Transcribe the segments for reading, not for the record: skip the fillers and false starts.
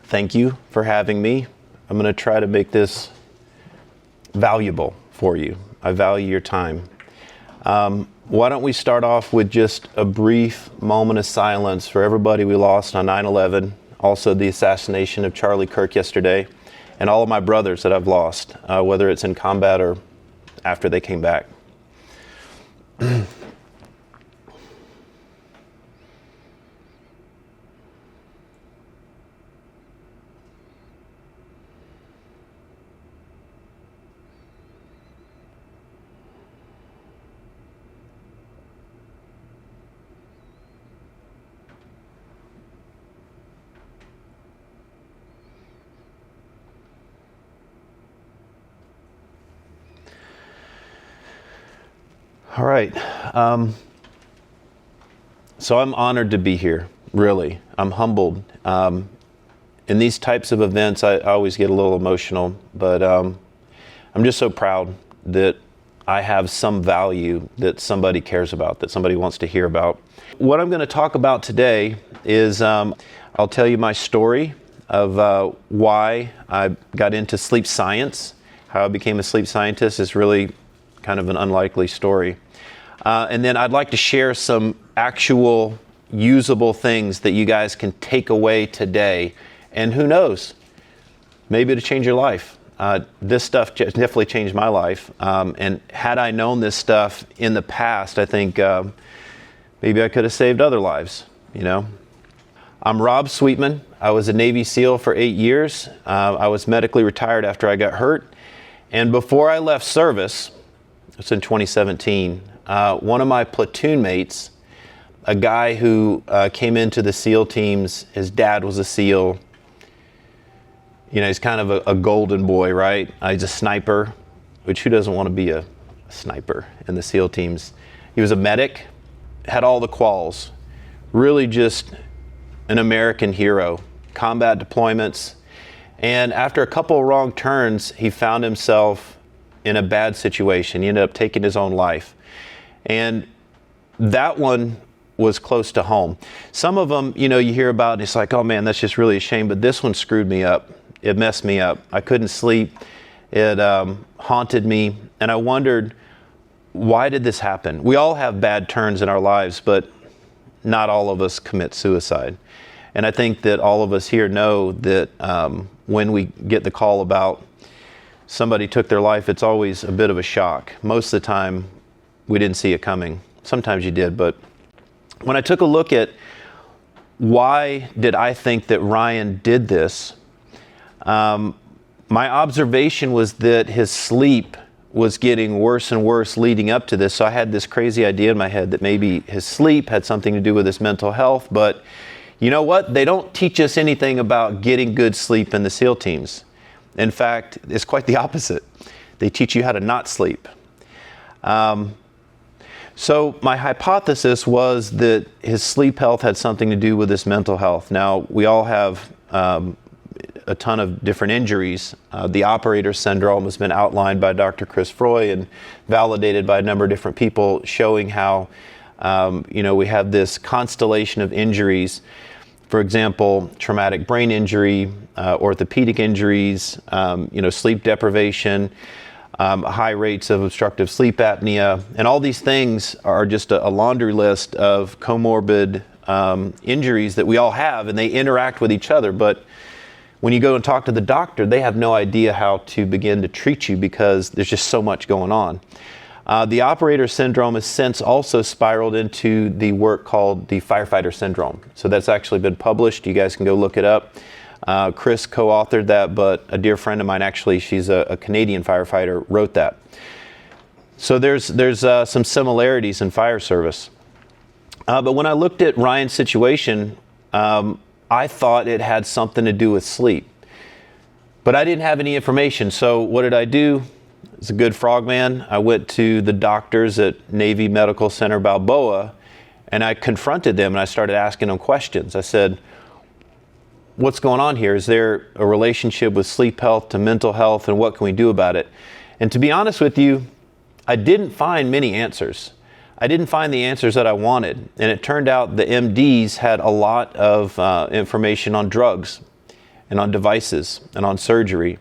thank you for having me. I'm going to try to make this valuable for you. I value your time. Why don't we start off with just a brief moment of silence for everybody we lost on 9/11, also the assassination of Charlie Kirk yesterday, and all of my brothers that I've lost, whether it's in combat or after they came back. All right. So I'm honored to be here, really. I'm humbled. In these types of events, I always get a little emotional, but I'm just so proud that I have some value that somebody cares about, that somebody wants to hear about. What I'm going to talk about today is I'll tell you my story of why I got into sleep science. How I became a sleep scientist is really kind of an unlikely story. And then I'd like to share some actual usable things that you guys can take away today. And who knows, maybe it'll change your life. This stuff definitely changed my life. And had I known this stuff in the past, I think maybe I could have saved other lives, you know. I'm Rob Sweetman. I was a Navy SEAL for 8 years. I was medically retired after I got hurt. And before I left service, it's in 2017, one of my platoon mates, a guy who came into the SEAL teams, his dad was a SEAL. You know, he's kind of a golden boy, right? He's a sniper, which who doesn't want to be a sniper in the SEAL teams? He was a medic, had all the quals, really just an American hero, combat deployments. And after a couple of wrong turns, he found himself in a bad situation. He ended up taking his own life. And that one was close to home. Some of them, you know, you hear about and it's like, oh man, that's just really a shame. But this one screwed me up. It messed me up. I couldn't sleep. It haunted me. And I wondered, why did this happen? We all have bad turns in our lives, but not all of us commit suicide. And I think that all of us here know that when we get the call about somebody took their life, it's always a bit of a shock. Most of the time, we didn't see it coming. Sometimes you did, but when I took a look at why did I think that Ryan did this, my observation was that his sleep was getting worse and worse leading up to this. So I had this crazy idea in my head that maybe his sleep had something to do with his mental health. But you know what? They don't teach us anything about getting good sleep in the SEAL teams. In fact, it's quite the opposite. They teach you how to not sleep. So my hypothesis was that his sleep health had something to do with his mental health. Now, we all have a ton of different injuries. The operator syndrome has been outlined by Dr. Chris Froy and validated by a number of different people, showing how we have this constellation of injuries. For example, traumatic brain injury, orthopedic injuries, sleep deprivation, high rates of obstructive sleep apnea, and all these things are just a laundry list of comorbid injuries that we all have, and they interact with each other. But when you go and talk to the doctor, they have no idea how to begin to treat you because there's just so much going on. The operator syndrome has since also spiraled into the work called the firefighter syndrome. So that's actually been published. You guys can go look it up. Chris co-authored that, but a dear friend of mine, actually, she's a Canadian firefighter, wrote that. So there's some similarities in fire service. But when I looked at Ryan's situation, I thought it had something to do with sleep. But I didn't have any information. So what did I do? As a good frogman, I went to the doctors at Navy Medical Center Balboa, and I confronted them and I started asking them questions. I said, what's going on here? Is there a relationship with sleep health to mental health, and what can we do about it? And to be honest with you, I didn't find many answers. I didn't find the answers that I wanted. And it turned out the MDs had a lot of information on drugs and on devices and on surgery.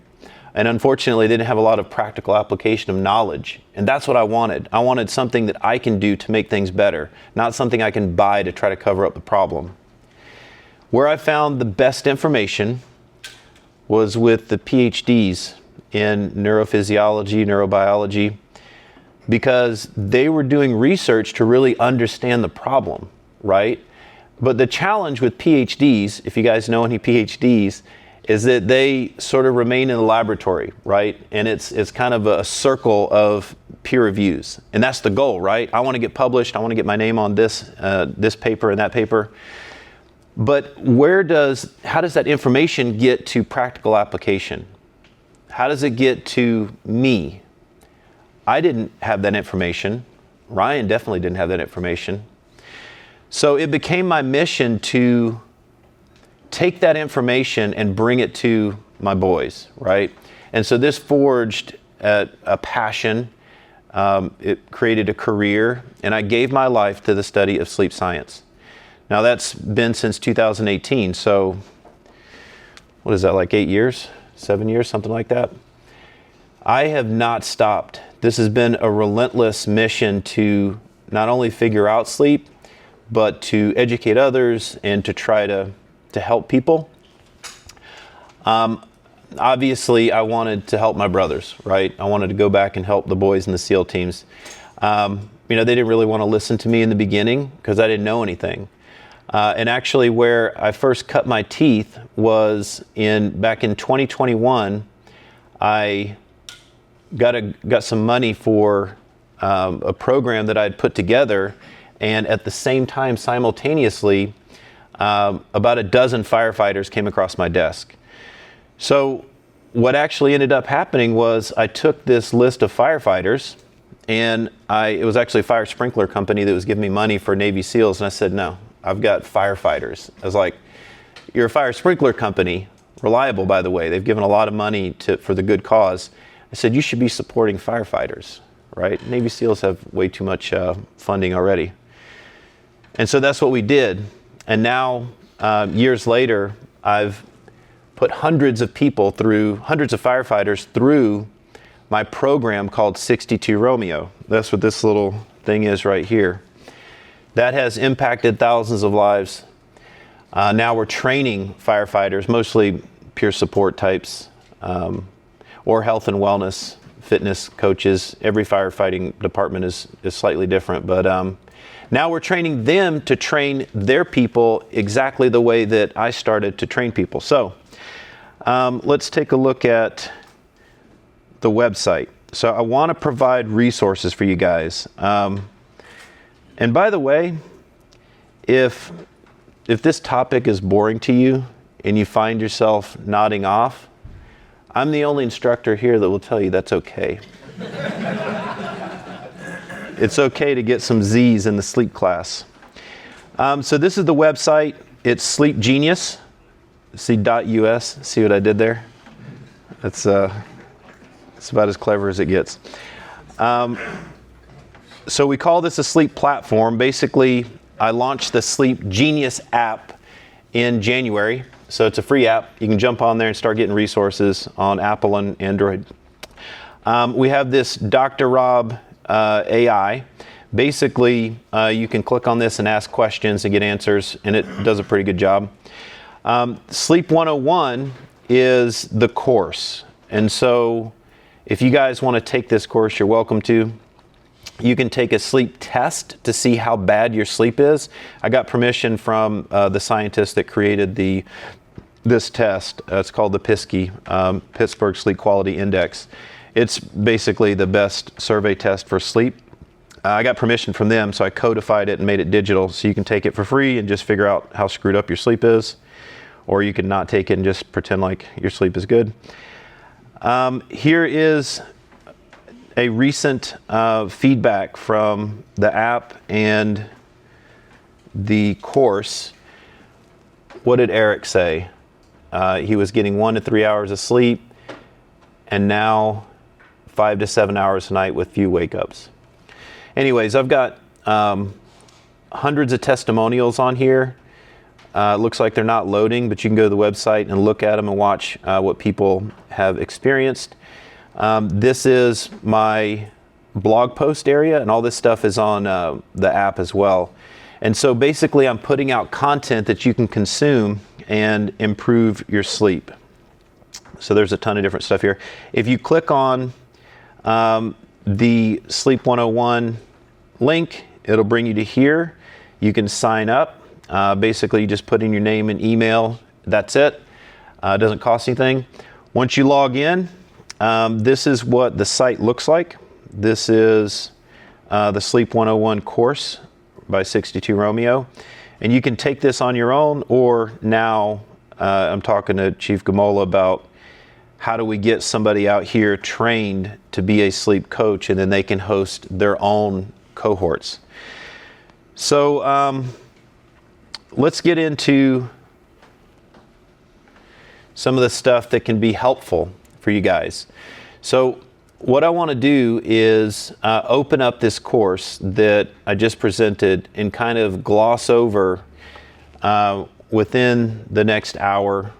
And unfortunately, they didn't have a lot of practical application of knowledge. And that's what I wanted. I wanted something that I can do to make things better, not something I can buy to try to cover up the problem. Where I found the best information was with the PhDs in neurophysiology, neurobiology, because they were doing research to really understand the problem, right? But the challenge with PhDs, if you guys know any PhDs, is that they sort of remain in the laboratory, right? And it's kind of a circle of peer reviews. And that's the goal, right? I want to get published. I want to get my name on this paper and that paper. But how does that information get to practical application? How does it get to me? I didn't have that information. Ryan definitely didn't have that information. So it became my mission to take that information and bring it to my boys, right? And so this forged a passion. It created a career, and I gave my life to the study of sleep science. Now that's been since 2018, so what is that, like 8 years, 7 years, something like that? I have not stopped. This has been a relentless mission to not only figure out sleep, but to educate others and to try to help people. Obviously, I wanted to help my brothers, right? I wanted to go back and help the boys in the SEAL teams. They didn't really want to listen to me in the beginning because I didn't know anything. And actually, where I first cut my teeth was back in 2021. I got some money for a program that I'd put together, and at the same time, simultaneously, about a dozen firefighters came across my desk. So what actually ended up happening was I took this list of firefighters, and it was actually a fire sprinkler company that was giving me money for Navy SEALs, and I said, no, I've got firefighters. I was like, you're a fire sprinkler company, reliable by the way, they've given a lot of money for the good cause. I said, you should be supporting firefighters, right? Navy SEALs have way too much funding already. And so that's what we did. And now, years later, I've put hundreds of firefighters through my program called 62 Romeo. That's what this little thing is right here. That has impacted thousands of lives. Now we're training firefighters, mostly peer support types, or health and wellness, fitness coaches. Every firefighting department is slightly different, but now we're training them to train their people exactly the way that I started to train people. So let's take a look at the website. So I want to provide resources for you guys. And by the way, if this topic is boring to you and you find yourself nodding off, I'm the only instructor here that will tell you that's okay. It's okay to get some Z's in the sleep class. So this is the website. It's Sleep Genius. See .us. See what I did there? It's about as clever as it gets. So we call this a sleep platform. Basically, I launched the Sleep Genius app in January. So it's a free app. You can jump on there and start getting resources on Apple and Android. We have this Dr. Rob AI. Basically, you can click on this and ask questions and get answers, and it does a pretty good job. Sleep 101 is the course. And so if you guys want to take this course, you're welcome to. You can take a sleep test to see how bad your sleep is. I got permission from the scientists that created this test. It's called the PSQI, Pittsburgh Sleep Quality Index. It's basically the best survey test for sleep. I got permission from them, so I codified it and made it digital, so you can take it for free and just figure out how screwed up your sleep is. Or you can not take it and just pretend like your sleep is good. Here is a recent feedback from the app and the course. What did Eric say? He was getting 1 to 3 hours of sleep, and now 5 to 7 hours a night with few wake-ups. Anyways, I've got hundreds of testimonials on here. Looks like they're not loading, but you can go to the website and look at them and watch what people have experienced. This is my blog post area, and all this stuff is on the app as well. And so basically I'm putting out content that you can consume and improve your sleep. So there's a ton of different stuff here. If you click on the Sleep 101 link, it'll bring you to here. You can sign up. Basically, you just put in your name and email. That's it. It doesn't cost anything. Once you log in, this is what the site looks like. This is the Sleep 101 course by 62 Romeo. And you can take this on your own, or now I'm talking to Chief Gamola about how do we get somebody out here trained to be a sleep coach, and then they can host their own cohorts. So let's get into some of the stuff that can be helpful for you guys. So what I want to do is open up this course that I just presented and kind of gloss over within the next hour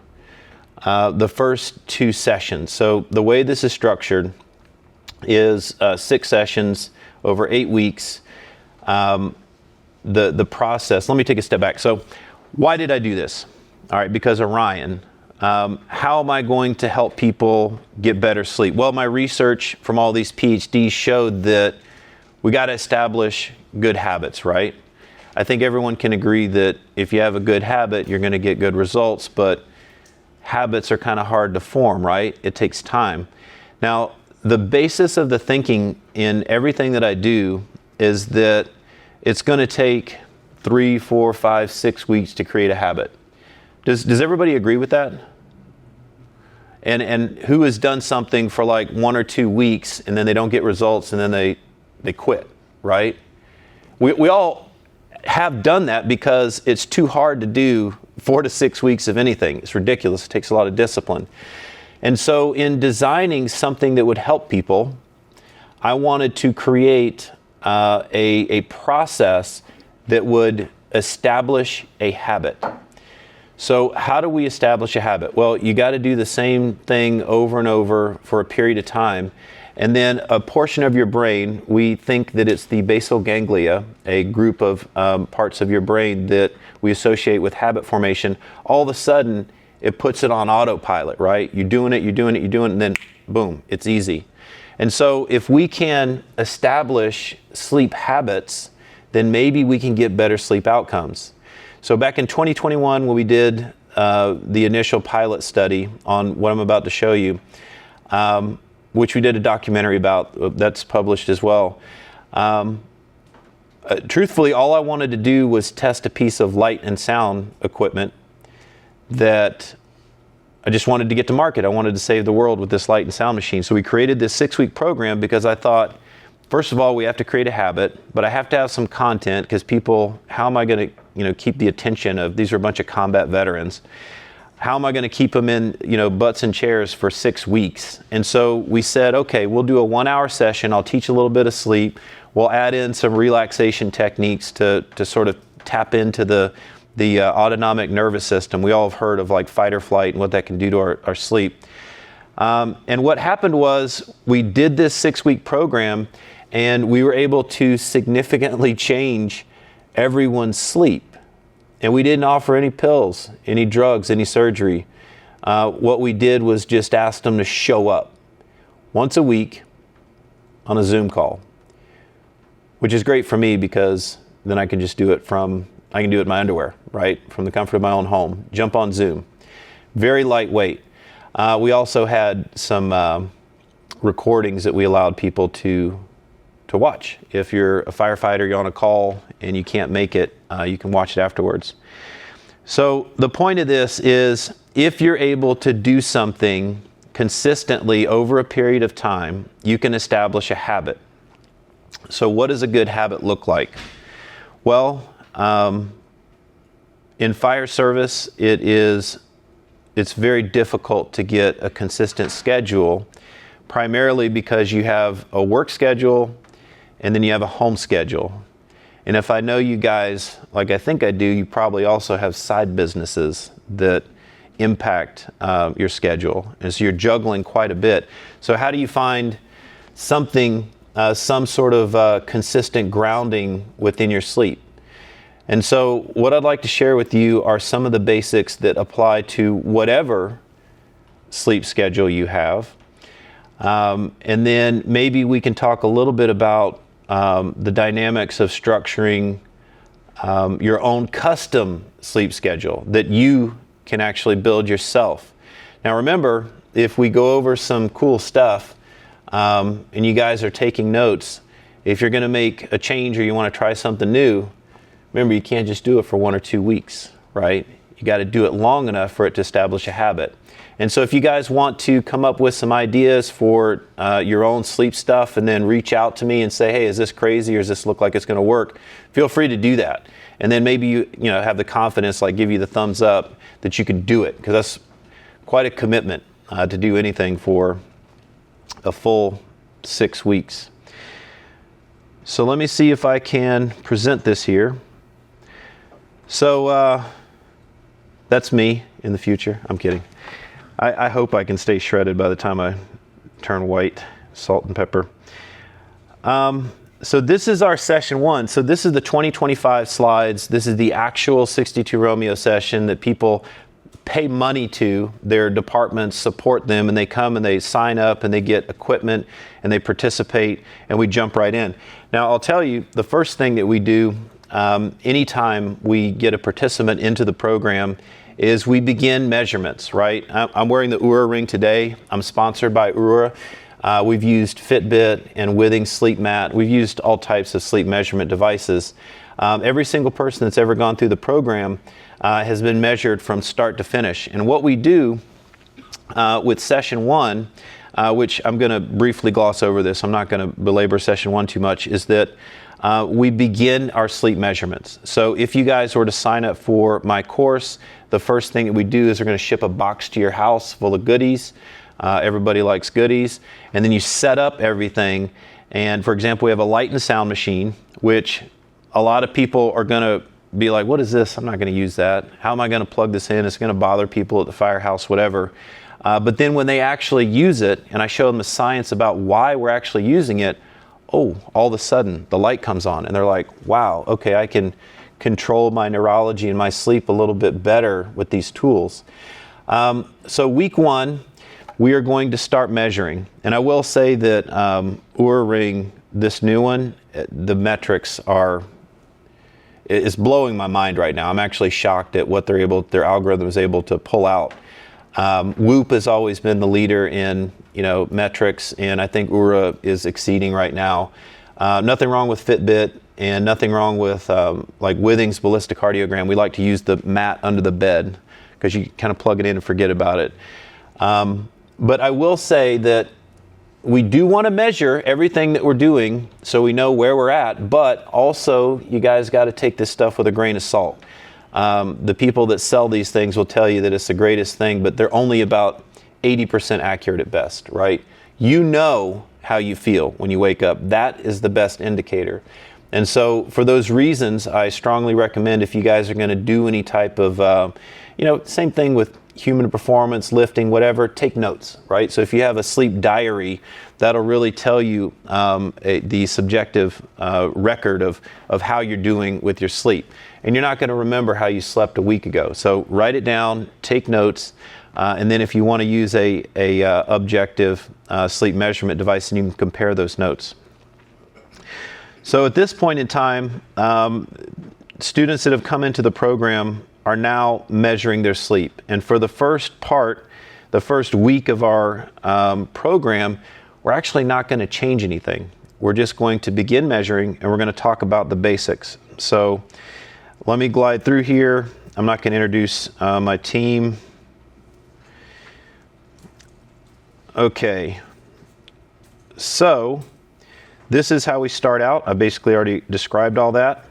the first 2 sessions. So the way this is structured is 6 sessions over 8 weeks. The process, let me take a step back. So why did I do this? All right, because of Ryan. How am I going to help people get better sleep? Well, my research from all these PhDs showed that we got to establish good habits, right? I think everyone can agree that if you have a good habit, you're going to get good results, but habits are kind of hard to form, right? It takes time. Now, the basis of the thinking in everything that I do is that it's going to take 3, 4, 5, 6 weeks to create a habit. Does everybody agree with that? And who has done something for like 1 or 2 weeks and then they don't get results and then they quit, right? We all have done that because it's too hard to do 4 to 6 weeks of anything. It's ridiculous. It takes a lot of discipline. And so in designing something that would help people, I wanted to create a process that would establish a habit. So how do we establish a habit? Well, you got to do the same thing over and over for a period of time. And then a portion of your brain, we think that it's the basal ganglia, a group of parts of your brain that we associate with habit formation. All of a sudden, it puts it on autopilot, right? You're doing it, and then boom, it's easy. And so if we can establish sleep habits, then maybe we can get better sleep outcomes. So back in 2021, when we did the initial pilot study on what I'm about to show you, which we did a documentary about, that's published as well. Truthfully, all I wanted to do was test a piece of light and sound equipment that I just wanted to get to market. I wanted to save the world with this light and sound machine. So we created this 6-week program because I thought, first of all, we have to create a habit, but I have to have some content because people, how am I going to keep the attention of, these are a bunch of combat veterans. How am I going to keep them in, butts and chairs for 6 weeks? And so we said, okay, we'll do a 1-hour session. I'll teach a little bit of sleep. We'll add in some relaxation techniques to sort of tap into the autonomic nervous system. We all have heard of like fight or flight and what that can do to our sleep. And what happened was we did this 6-week program and we were able to significantly change everyone's sleep. And we didn't offer any pills, any drugs, any surgery. What we did was just ask them to show up once a week on a Zoom call, which is great for me because then I can just do it in my underwear, right? From the comfort of my own home, jump on Zoom. Very lightweight. We also had some recordings that we allowed people to watch. If you're a firefighter, you're on a call and you can't make it, you can watch it afterwards. So the point of this is if you're able to do something consistently over a period of time, you can establish a habit. So what does a good habit look like? Well, in fire service, it's very difficult to get a consistent schedule, primarily because you have a work schedule and then you have a home schedule. And if I know you guys, like I think I do, you probably also have side businesses that impact your schedule. And so you're juggling quite a bit. So how do you find something, some sort of consistent grounding within your sleep? And so what I'd like to share with you are some of the basics that apply to whatever sleep schedule you have. And then maybe we can talk a little bit about the dynamics of structuring your own custom sleep schedule that you can actually build yourself. Now remember, if we go over some cool stuff and you guys are taking notes, if you're going to make a change or you want to try something new, remember, you can't just do it for 1 or 2 weeks, right? You got to do it long enough for it to establish a habit. And so if you guys want to come up with some ideas for your own sleep stuff and then reach out to me and say, hey, is this crazy or does this look like it's going to work? Feel free to do that. And then maybe you have the confidence, like give you the thumbs up that you can do it, because that's quite a commitment to do anything for a full 6 weeks. So let me see if I can present this here. So that's me in the future. I'm kidding. I hope I can stay shredded by the time I turn white, salt and pepper. So this is our session 1. So this is the 2025 slides. This is the actual 62 Romeo session that people pay money to. Their departments support them, and they come and they sign up and they get equipment and they participate, and we jump right in. Now I'll tell you, the first thing that we do anytime we get a participant into the program is we begin measurements, right? I'm wearing the Oura ring today. I'm sponsored by Oura. We've used Fitbit and Withings sleep mat. We've used all types of sleep measurement devices. Every single person that's ever gone through the program has been measured from start to finish. And what we do with session 1, which I'm going to briefly gloss over this, I'm not going to belabor session 1 too much, is that we begin our sleep measurements. So if you guys were to sign up for my course, the first thing that we do is we're going to ship a box to your house full of goodies. Everybody likes goodies. And then you set up everything. And for example, we have a light and sound machine, which a lot of people are going to be like, what is this? I'm not going to use that. How am I going to plug this in? It's going to bother people at the firehouse, whatever. But then when they actually use it, and I show them the science about why we're actually using it, oh, all of a sudden the light comes on and they're like, wow, okay, I can control my neurology and my sleep a little bit better with these tools. So week 1, we are going to start measuring. And I will say that Oura Ring, this new one, the metrics it's blowing my mind right now. I'm actually shocked at what their algorithm is able to pull out. Whoop has always been the leader in metrics, and I think Oura is exceeding right now. Nothing wrong with Fitbit, and nothing wrong with like Withings ballistic cardiogram. We like to use the mat under the bed because you kind of plug it in and forget about it. But I will say that we do want to measure everything that we're doing so we know where we're at, but also you guys got to take this stuff with a grain of salt. The people that sell these things will tell you that it's the greatest thing, but they're only about 80% accurate at best, right? You know how you feel when you wake up. That is the best indicator. And so for those reasons, I strongly recommend, if you guys are going to do any type of, same thing with human performance, lifting, whatever, take notes, right? So if you have a sleep diary, that'll really tell you the subjective record of how you're doing with your sleep. And you're not going to remember how you slept a week ago. So write it down, take notes, and then if you want to use a objective sleep measurement device, then you can compare those notes. So at this point in time, students that have come into the program are now measuring their sleep. And for the first week of our program, we're actually not going to change anything. We're just going to begin measuring, and we're going to talk about the basics. So let me glide through here. I'm not going to introduce my team. Okay. So this is how we start out. I basically already described all that.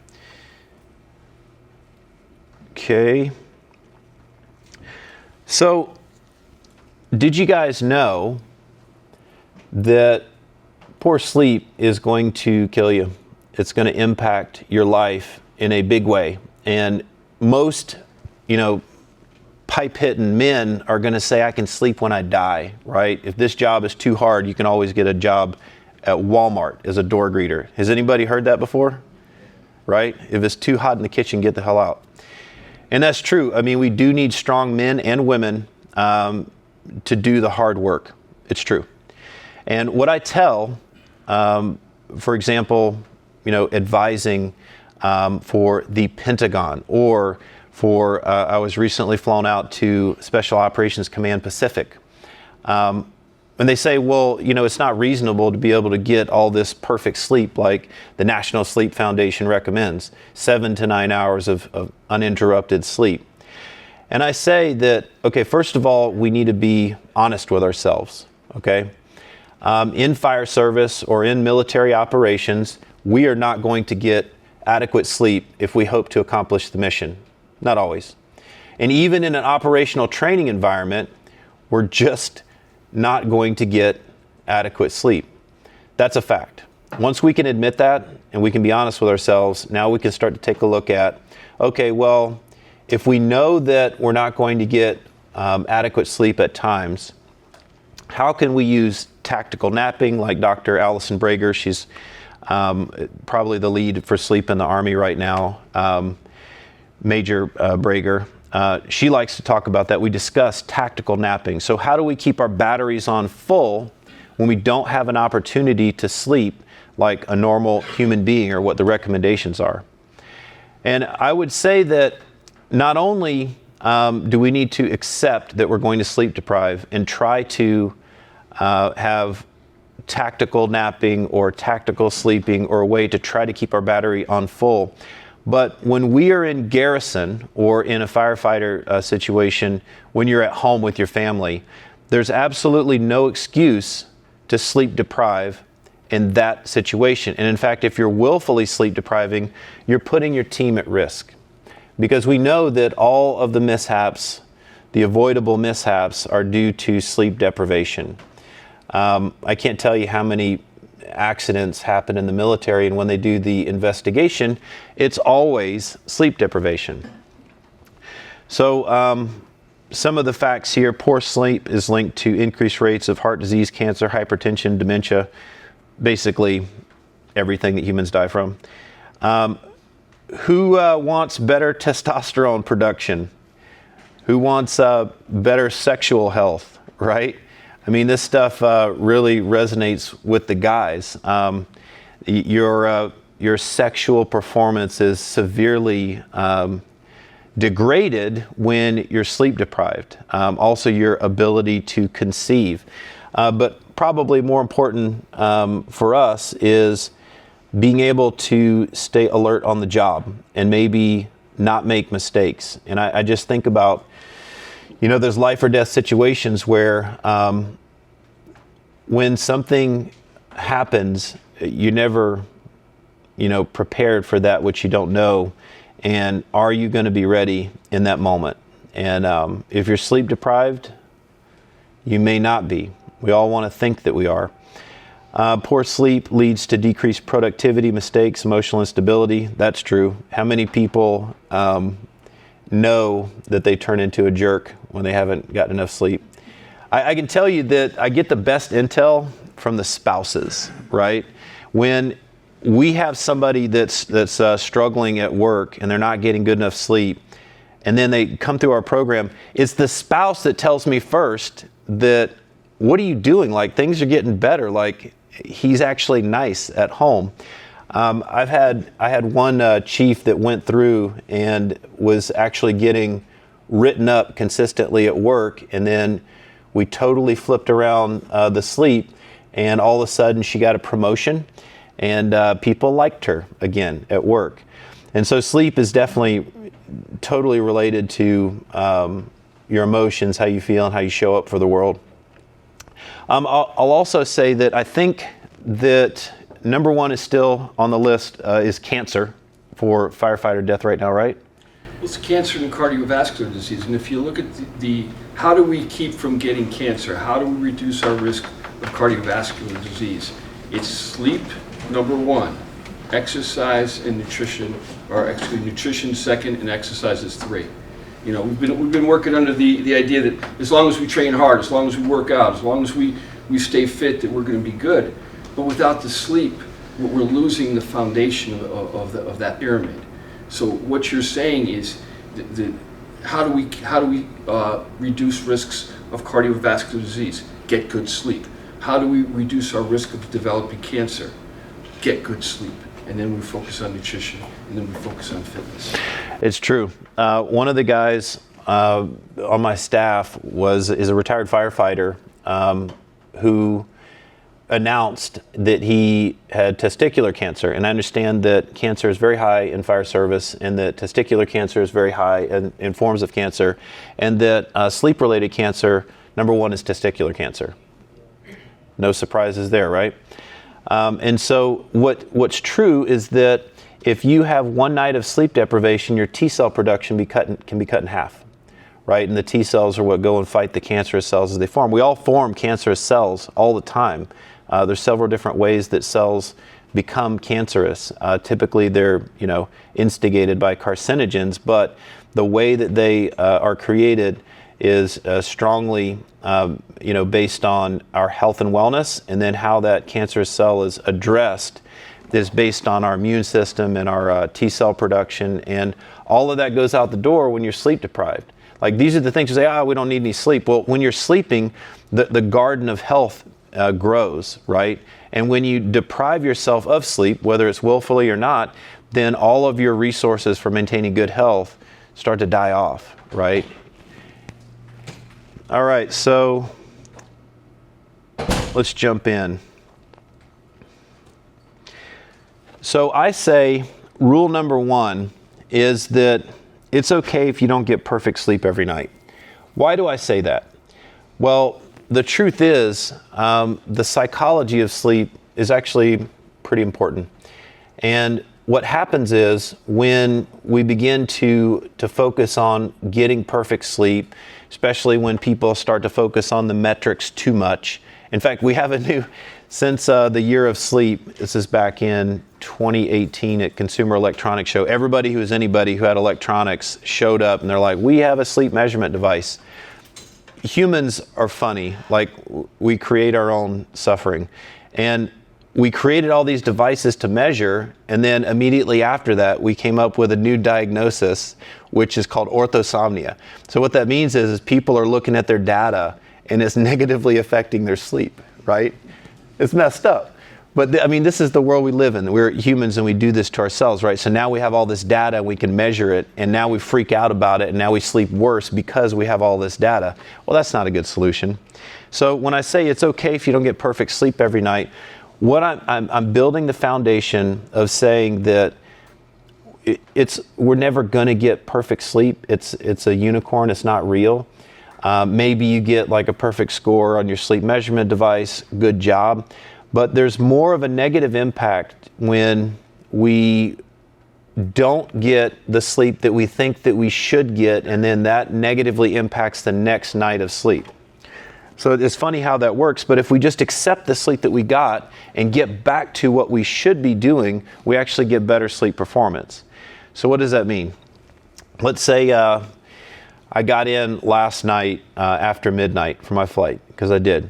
Okay. So, did you guys know that poor sleep is going to kill you? it's going to impact your life in a big way. And most, pipe-hitting men are going to say, I can sleep when I die, right? If this job is too hard, you can always get a job at Walmart as a door greeter. Has anybody heard that before? Right? If it's too hot in the kitchen, get the hell out. And that's true. I mean, we do need strong men and women to do the hard work. It's true. And what I tell, for example, advising for the Pentagon, or for, I was recently flown out to Special Operations Command Pacific. And they say, well, it's not reasonable to be able to get all this perfect sleep like the National Sleep Foundation recommends, 7 to 9 hours of uninterrupted sleep. And I say that, okay, first of all, we need to be honest with ourselves, okay? In fire service or in military operations, we are not going to get adequate sleep if we hope to accomplish the mission. Not always. And even in an operational training environment, we're just not going to get adequate sleep. That's a fact. Once we can admit that and we can be honest with ourselves, now we can start to take a look at, okay, well, if we know that we're not going to get adequate sleep at times, how can we use tactical napping like Dr. Allison Brager? She's probably the lead for sleep in the Army right now. Major Brager. She likes to talk about that. We discuss tactical napping. So how do we keep our batteries on full when we don't have an opportunity to sleep like a normal human being, or what the recommendations are? And I would say that not only do we need to accept that we're going to sleep deprive and try to have tactical napping or tactical sleeping, or a way to try to keep our battery on full, but when we are in garrison or in a firefighter situation, when you're at home with your family, there's absolutely no excuse to sleep deprive in that situation. And in fact, if you're willfully sleep depriving, you're putting your team at risk. Because we know that all of the mishaps, the avoidable mishaps, are due to sleep deprivation. I can't tell you how many accidents happen in the military, and when they do the investigation, it's always sleep deprivation. So some of the facts here: poor sleep is linked to increased rates of heart disease, cancer, hypertension, dementia, basically everything that humans die from. Who wants better testosterone production? Who wants better sexual health, right? I mean, this stuff really resonates with the guys. Your sexual performance is severely degraded when you're sleep deprived. Also, your ability to conceive. But probably more important for us is being able to stay alert on the job and maybe not make mistakes. And I just think about, there's life or death situations where when something happens, you never, prepared for that which you don't know. And are you going to be ready in that moment? And if you're sleep deprived, you may not be. We all want to think that we are. Poor sleep leads to decreased productivity, mistakes, emotional instability. That's true. How many people know that they turn into a jerk when they haven't gotten enough sleep? I can tell you that I get the best intel from the spouses, right? When we have somebody that's struggling at work and they're not getting good enough sleep, and then they come through our program, it's the spouse that tells me first that, what are you doing? Like, things are getting better. Like, he's actually nice at home. I had one chief that went through and was actually getting written up consistently at work, and then we totally flipped around the sleep, and all of a sudden she got a promotion, and people liked her again at work. And so sleep is definitely totally related to your emotions, how you feel, and how you show up for the world. I'll also say that I think that number one is still on the list is cancer for firefighter death right now, right? Well, it's cancer and cardiovascular disease. And if you look at the how do we keep from getting cancer? How do we reduce our risk of cardiovascular disease? It's sleep, number one. exercise and nutrition, or actually nutrition second and exercise is 3. You know, we've been working under the idea that as long as we train hard, as long as we work out, as long as we stay fit, that we're going to be good. But without the sleep, we're losing the foundation of that pyramid. So what you're saying is how do we reduce risks of cardiovascular disease? Get good sleep. How do we reduce our risk of developing cancer? Get good sleep. And then we focus on nutrition, and then we focus on fitness. It's true. One of the guys on my staff is a retired firefighter who announced that he had testicular cancer. And I understand that cancer is very high in fire service, and that testicular cancer is very high in forms of cancer, and that sleep-related cancer, number 1 is testicular cancer. No surprises there, right? And so what's true is that if you have one night of sleep deprivation, your T cell production can be cut in half, right? And the T cells are what go and fight the cancerous cells as they form. We all form cancerous cells all the time. There's several different ways that cells become cancerous. Typically, they're instigated by carcinogens, but the way that they are created is strongly based on our health and wellness, and then how that cancerous cell is addressed is based on our immune system and our T cell production, and all of that goes out the door when you're sleep deprived. Like, these are the things you say, we don't need any sleep. Well, when you're sleeping, the garden of health grows, right? And when you deprive yourself of sleep, whether it's willfully or not, then all of your resources for maintaining good health start to die off, right? All right, so let's jump in. So I say rule number 1 is that it's okay if you don't get perfect sleep every night. Why do I say that? Well, the truth is the psychology of sleep is actually pretty important. And what happens is when we begin to focus on getting perfect sleep, especially when people start to focus on the metrics too much. In fact, we have a new, since the year of sleep, this is back in 2018 at Consumer Electronics Show, everybody who had electronics showed up, and they're like, we have a sleep measurement device. Humans are funny, like we create our own suffering. And we created all these devices to measure, and then immediately after that, we came up with a new diagnosis, which is called orthosomnia. So what that means is people are looking at their data, and it's negatively affecting their sleep, right? It's messed up. But this is the world we live in. We're humans, and we do this to ourselves, right? So now we have all this data, and we can measure it, and now we freak out about it, and now we sleep worse because we have all this data. Well, that's not a good solution. So when I say it's okay if you don't get perfect sleep every night, what I'm building the foundation of saying that we're never going to get perfect sleep. It's a unicorn. It's not real. Maybe you get like a perfect score on your sleep measurement device. Good job. But there's more of a negative impact when we don't get the sleep that we think that we should get, and then that negatively impacts the next night of sleep. So it's funny how that works, but if we just accept the sleep that we got and get back to what we should be doing, we actually get better sleep performance. So what does that mean? Let's say I got in last night after midnight for my flight, because I did.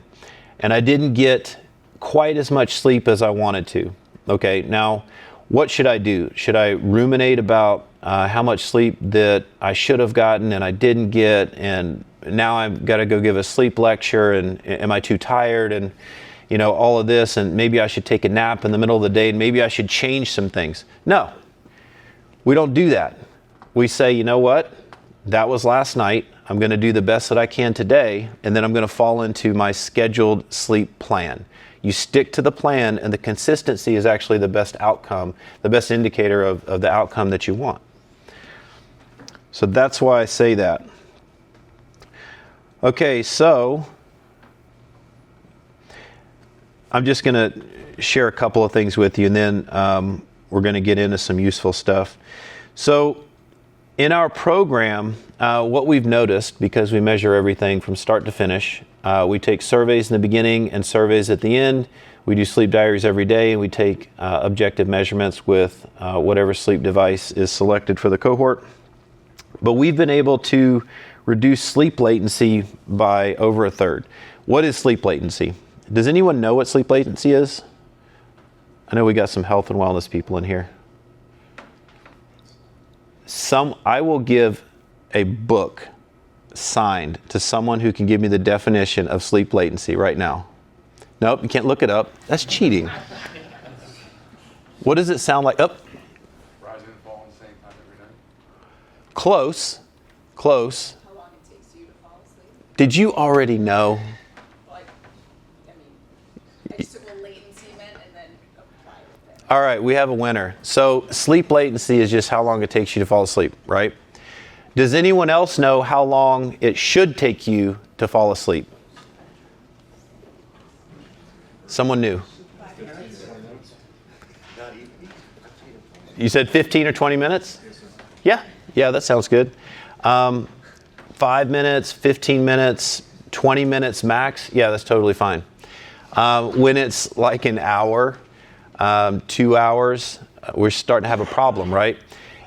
And I didn't get quite as much sleep as I wanted to. Okay, now what should I do? Should I ruminate about how much sleep that I should have gotten and I didn't get, and now I've got to go give a sleep lecture, and am I too tired, and all of this, and maybe I should take a nap in the middle of the day, and maybe I should change some things? No, we don't do that. We say, you know what? That was last night. I'm going to do the best that I can today, and then I'm going to fall into my scheduled sleep plan. You stick to the plan, and the consistency is actually the best outcome, the best indicator of the outcome that you want. So that's why I say that. Okay, so I'm just going to share a couple of things with you, and then we're going to get into some useful stuff. So in our program, what we've noticed, because we measure everything from start to finish, we take surveys in the beginning and surveys at the end. We do sleep diaries every day, and we take objective measurements with whatever sleep device is selected for the cohort. But we've been able to reduce sleep latency by over a third. What is sleep latency? Does anyone know what sleep latency is? I know we got some health and wellness people in here. I will give a book signed to someone who can give me the definition of sleep latency right now. Nope, you can't look it up. That's cheating. What does it sound like? Up. Rising and falling at the same time every night. Close. Close. How long it takes you to fall asleep? Did you already know? Like, I mean, I just took what latency meant and then applied it. All right, we have a winner. So sleep latency is just how long it takes you to fall asleep, right? Does anyone else know how long it should take you to fall asleep? Someone new. You said 15 or 20 minutes? Yeah, that sounds good. 5 minutes, 15 minutes, 20 minutes max. Yeah, that's totally fine. When it's like an hour, 2 hours, we're starting to have a problem, right?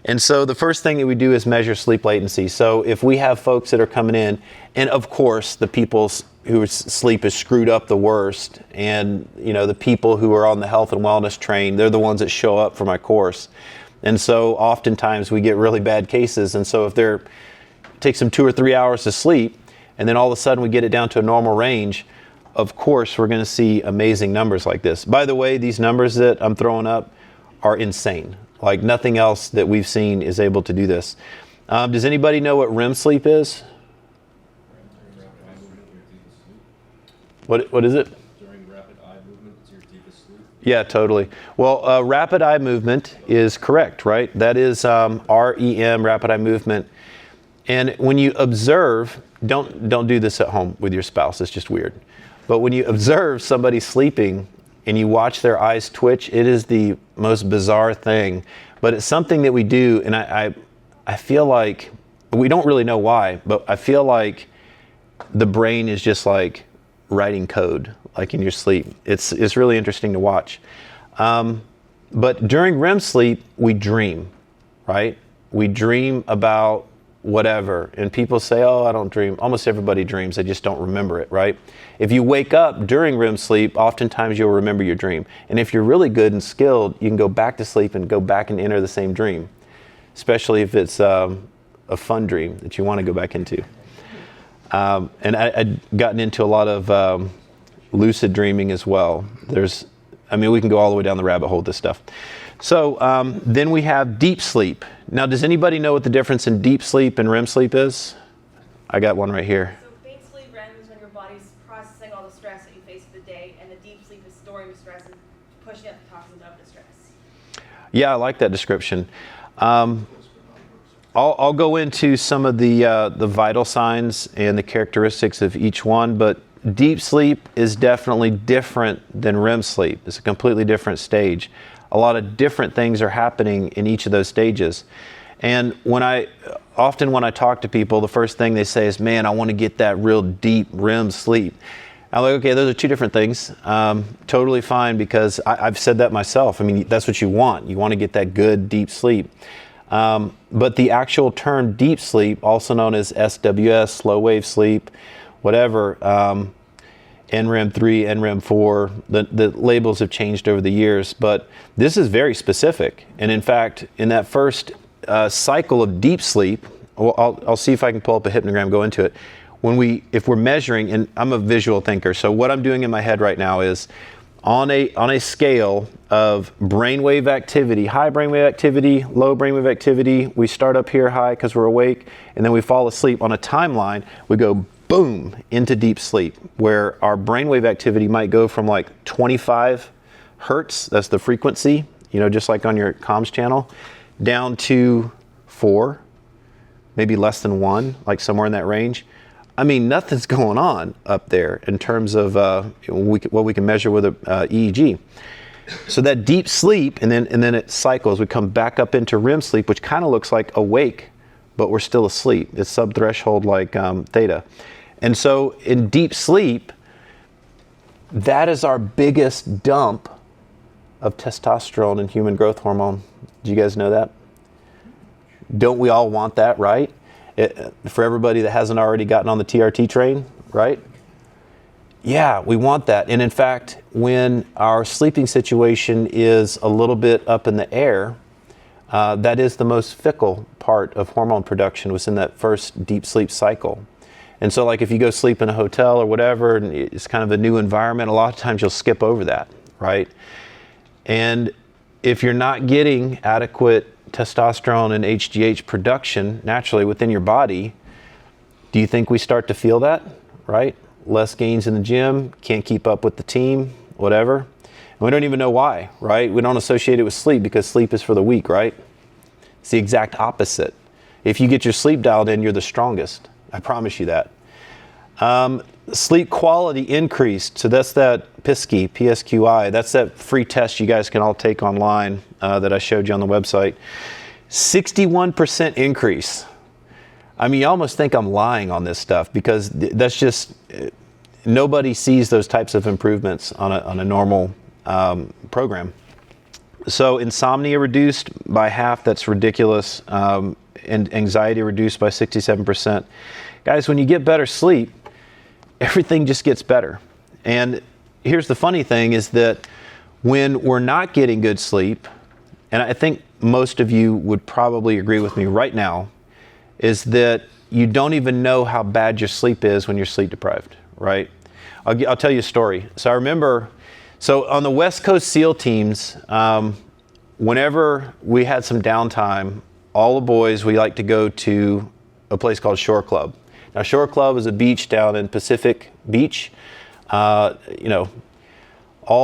And so the first thing that we do is measure sleep latency. So if we have folks that are coming in, and of course the people whose sleep is screwed up the worst, and the people who are on the health and wellness train, they're the ones that show up for my course. And so oftentimes we get really bad cases. And so if it takes them 2 or 3 hours to sleep, and then all of a sudden we get it down to a normal range, of course we're going to see amazing numbers like this. By the way, these numbers that I'm throwing up are insane. Like nothing else that we've seen is able to do this. Does anybody know what REM sleep is? What is it? During rapid eye movement, it's your deepest sleep. Yeah, totally. Well, rapid eye movement is correct, right? That is REM, rapid eye movement. And when you observe, don't do this at home with your spouse. It's just weird. But when you observe somebody sleeping and you watch their eyes twitch, it is the most bizarre thing. But it's something that we do, and I feel like, we don't really know why, but I feel like the brain is just like writing code, like in your sleep. It's really interesting to watch. But during REM sleep, we dream, right? We dream about whatever. And people say, oh, I don't dream. Almost everybody dreams, they just don't remember it, right? If you wake up during REM sleep, oftentimes you'll remember your dream. And if you're really good and skilled, you can go back to sleep and go back and enter the same dream, especially if it's a fun dream that you want to go back into. And I'd gotten into a lot of lucid dreaming as well. We can go all the way down the rabbit hole with this stuff. So then we have deep sleep. Now, does anybody know what the difference in deep sleep and REM sleep is? I got one right here. So faint sleep, REM, is when your body's processing all the stress that you face for the day, and the deep sleep is storing the stress and pushing out the toxins of the stress. Yeah, I like that description. I'll go into some of the vital signs and the characteristics of each one, but deep sleep is definitely different than REM sleep. It's a completely different stage. A lot of different things are happening in each of those stages. And when I talk to people, the first thing they say is, man, I want to get that real deep REM sleep. I'm like, okay, those are two different things. Totally fine, because I've said that myself. I mean, that's what you want. You want to get that good deep sleep. But the actual term deep sleep, also known as SWS, slow wave sleep, whatever, NREM 3, NREM 4, the labels have changed over the years, but this is very specific. And in fact, in that first cycle of deep sleep, I'll see if I can pull up a hypnogram, go into it. If we're measuring, and I'm a visual thinker, so what I'm doing in my head right now is on a scale of brainwave activity, high brainwave activity, low brainwave activity, we start up here high because we're awake, and then we fall asleep. On a timeline, we go boom into deep sleep, where our brainwave activity might go from like 25 hertz, that's the frequency, just like on your comms channel, down to 4, maybe less than 1, like somewhere in that range. I mean, nothing's going on up there in terms of what we can measure with a EEG. So that deep sleep, and then it cycles. We come back up into REM sleep, which kind of looks like awake, but we're still asleep. It's subthreshold like theta. And so in deep sleep, that is our biggest dump of testosterone and human growth hormone. Do you guys know that? Don't we all want that, right? For everybody that hasn't already gotten on the TRT train, right? Yeah, we want that. And in fact, when our sleeping situation is a little bit up in the air, that is the most fickle part of hormone production, was in that first deep sleep cycle. And so like if you go sleep in a hotel or whatever, and it's kind of a new environment, a lot of times you'll skip over that, right? And if you're not getting adequate testosterone and HGH production naturally within your body, do you think we start to feel that, right? Less gains in the gym, can't keep up with the team, whatever. And we don't even know why, right? We don't associate it with sleep because sleep is for the weak, right? It's the exact opposite. If you get your sleep dialed in, you're the strongest. I promise you that. Sleep quality increased. So that's that PSQI, PSQI. That's that free test you guys can all take online that I showed you on the website. 61% increase. I mean, you almost think I'm lying on this stuff because that's just, nobody sees those types of improvements on a normal program. So insomnia reduced by half, that's ridiculous. And anxiety reduced by 67%. Guys, when you get better sleep, everything just gets better. And here's the funny thing is that when we're not getting good sleep, and I think most of you would probably agree with me right now, is that you don't even know how bad your sleep is when you're sleep deprived, right? I'll tell you a story. So I remember, on the West Coast SEAL teams, whenever we had some downtime, all the boys, we like to go to a place called Shore Club. Now, Shore Club is a beach down in Pacific Beach. All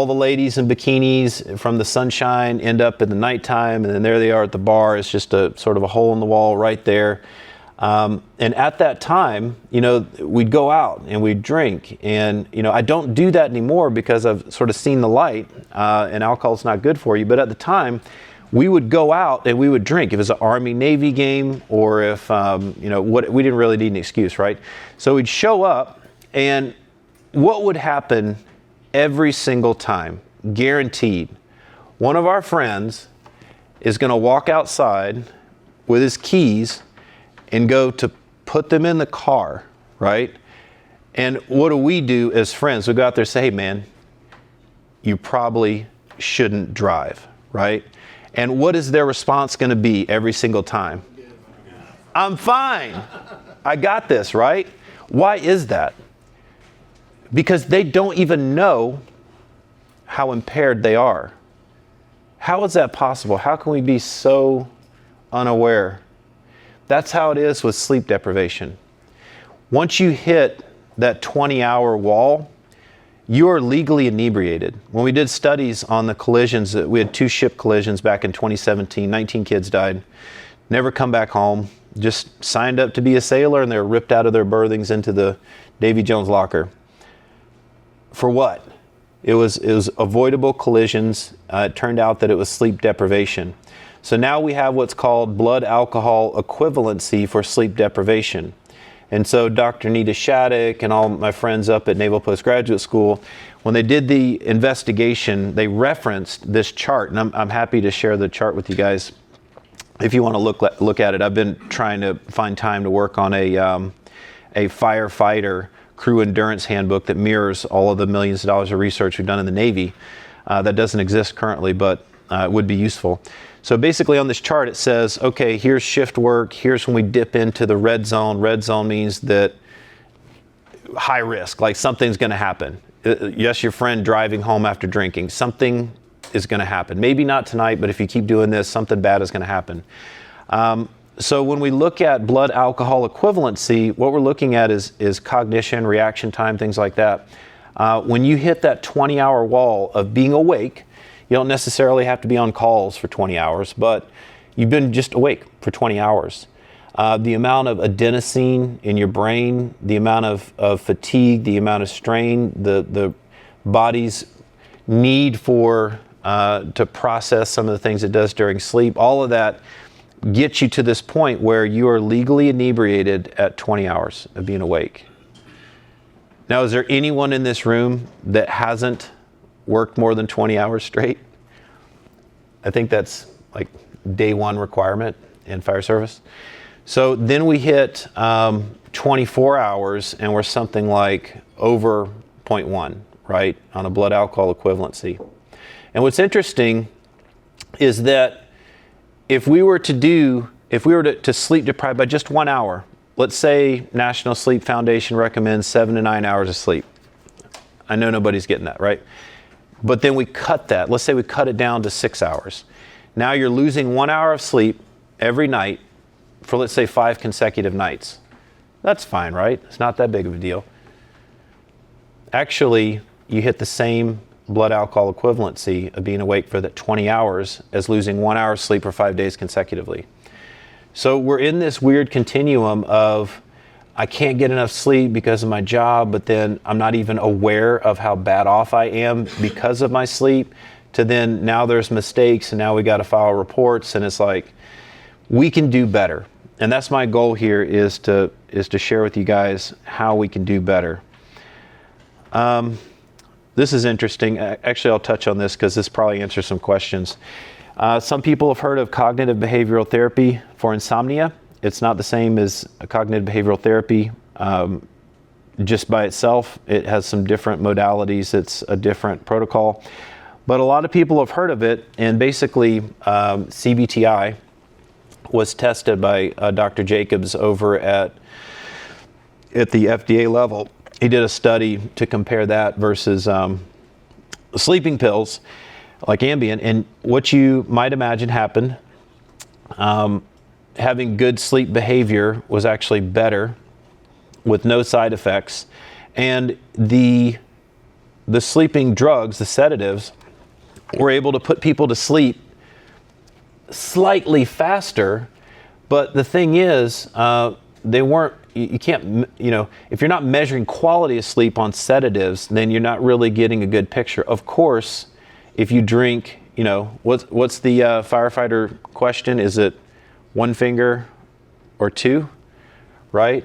the ladies in bikinis from the sunshine end up in the nighttime, and then there they are at the bar. It's just a sort of a hole in the wall right there. And at that time, we'd go out and we'd drink. And, I don't do that anymore because I've sort of seen the light, and alcohol's not good for you. But at the time, we would go out and we would drink. If it was an Army-Navy game, or if, we didn't really need an excuse, right? So we'd show up, and what would happen every single time, guaranteed, one of our friends is going to walk outside with his keys and go to put them in the car, right? And what do we do as friends? We go out there and say, hey man, you probably shouldn't drive, right? And what is their response going to be every single time? I'm fine. I got this, right? Why is that? Because they don't even know how impaired they are. How is that possible? How can we be so unaware? That's how it is with sleep deprivation. Once you hit that 20-hour wall, you are legally inebriated. When we did studies on the collisions, we had 2 ship collisions back in 2017, 19 kids died, never come back home, just signed up to be a sailor, and they were ripped out of their berthings into the Davy Jones locker. For what? It was avoidable collisions. It turned out that it was sleep deprivation. So now we have what's called blood alcohol equivalency for sleep deprivation. And so Dr. Nita Shattuck and all my friends up at Naval Postgraduate School, when they did the investigation, they referenced this chart. And I'm happy to share the chart with you guys if you want to look at it. I've been trying to find time to work on a firefighter crew endurance handbook that mirrors all of the millions of dollars of research we've done in the Navy. That doesn't exist currently, but it would be useful. So basically on this chart it says, okay, here's shift work, here's when we dip into the red zone. Red zone means that high risk, like something's going to happen. Yes, your friend driving home after drinking, something is going to happen. Maybe not tonight, but if you keep doing this, something bad is going to happen. So when we look at blood alcohol equivalency, what we're looking at is cognition, reaction time, things like that. When you hit that 20-hour wall of being awake, you don't necessarily have to be on calls for 20 hours, but you've been just awake for 20 hours. The amount of adenosine in your brain, the amount of fatigue, the amount of strain, the body's need for to process some of the things it does during sleep, all of that gets you to this point where you are legally inebriated at 20 hours of being awake. Now, is there anyone in this room that hasn't worked more than 20 hours straight? I think that's like day one requirement in fire service. So then we hit 24 hours and we're something like over 0.1, right, on a blood alcohol equivalency. And what's interesting is that if we were to sleep deprive by just 1 hour, let's say National Sleep Foundation recommends 7 to 9 hours of sleep. I know nobody's getting that, right? But then we cut that. Let's say we cut it down to 6 hours. Now you're losing 1 hour of sleep every night for, let's say, 5 consecutive nights. That's fine, right? It's not that big of a deal. Actually, you hit the same blood alcohol equivalency of being awake for that 20 hours as losing 1 hour of sleep for 5 days consecutively. So we're in this weird continuum of I can't get enough sleep because of my job, but then I'm not even aware of how bad off I am because of my sleep, to then now there's mistakes and now we got to file reports, and it's like we can do better. And that's my goal here is to share with you guys how we can do better. This is interesting. Actually, I'll touch on this because this probably answers some questions. Some people have heard of cognitive behavioral therapy for insomnia. It's not the same as cognitive behavioral therapy just by itself. It has some different modalities. It's a different protocol. But a lot of people have heard of it, and basically CBTI was tested by Dr. Jacobs over at the FDA level. He did a study to compare that versus sleeping pills like Ambien, and what you might imagine happened, having good sleep behavior was actually better with no side effects, and the sleeping drugs, the sedatives, were able to put people to sleep slightly faster. But the thing is, they weren't, you can't, if you're not measuring quality of sleep on sedatives, then you're not really getting a good picture. Of course, if you drink, what's the firefighter question? Is it one finger or two, right?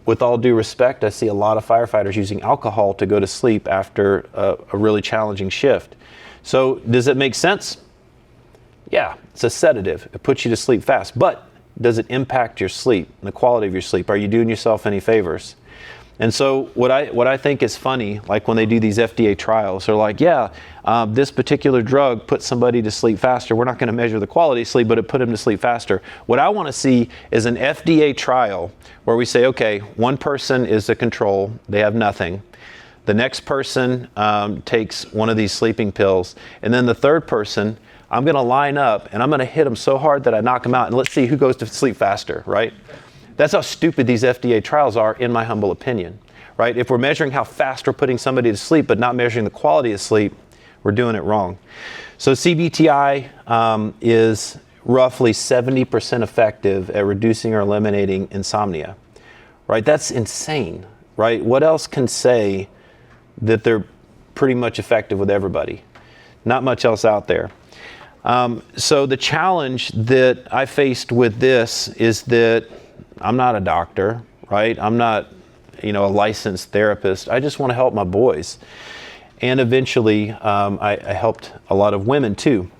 With all due respect, I see a lot of firefighters using alcohol to go to sleep after a really challenging shift. So does it make sense? Yeah, it's a sedative. It puts you to sleep fast. But does it impact your sleep and the quality of your sleep? Are you doing yourself any favors? And so what I think is funny, like when they do these FDA trials, they're like, this particular drug puts somebody to sleep faster. We're not going to measure the quality of sleep, but it put them to sleep faster. What I want to see is an FDA trial where we say, okay, one person is the control. They have nothing. The next person takes one of these sleeping pills. And then the third person, I'm going to line up and I'm going to hit them so hard that I knock them out. And let's see who goes to sleep faster, right? That's how stupid these FDA trials are, in my humble opinion, right? If we're measuring how fast we're putting somebody to sleep, but not measuring the quality of sleep, we're doing it wrong. So CBTI is roughly 70% effective at reducing or eliminating insomnia, right? That's insane, right? What else can say that they're pretty much effective with everybody? Not much else out there. So the challenge that I faced with this is that I'm not a doctor, right? I'm not, a licensed therapist. I just want to help my boys. And eventually, I helped a lot of women too.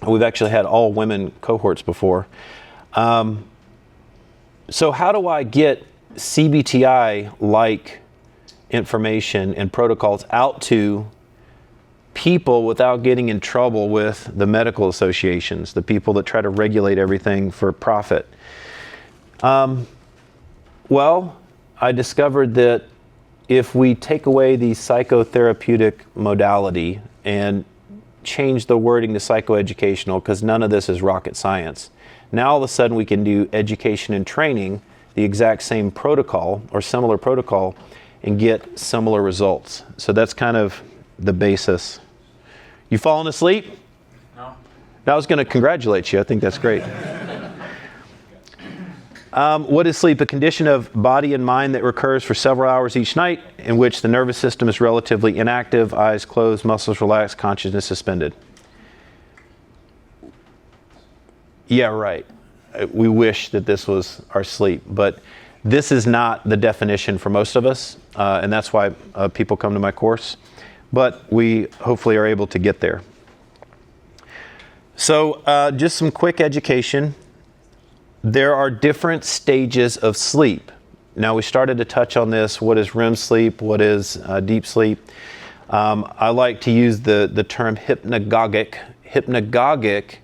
We've actually had all women cohorts before. So how do I get CBTI-like information and protocols out to people without getting in trouble with the medical associations, the people that try to regulate everything for profit? Well, I discovered that if we take away the psychotherapeutic modality and change the wording to psychoeducational, because none of this is rocket science, now all of a sudden we can do education and training, the exact same protocol or similar protocol, and get similar results. So that's kind of the basis. You falling asleep? No. I was going to congratulate you. I think that's great. What is sleep? A condition of body and mind that recurs for several hours each night, in which the nervous system is relatively inactive, eyes closed, muscles relaxed, consciousness suspended. Yeah, right. We wish that this was our sleep, but This is not the definition for most of us, and that's why people come to my course. But we hopefully are able to get there. So just some quick education. There are different stages of sleep. Now, we started to touch on this. What is REM sleep? What is deep sleep? I like to use the term hypnagogic. Hypnagogic,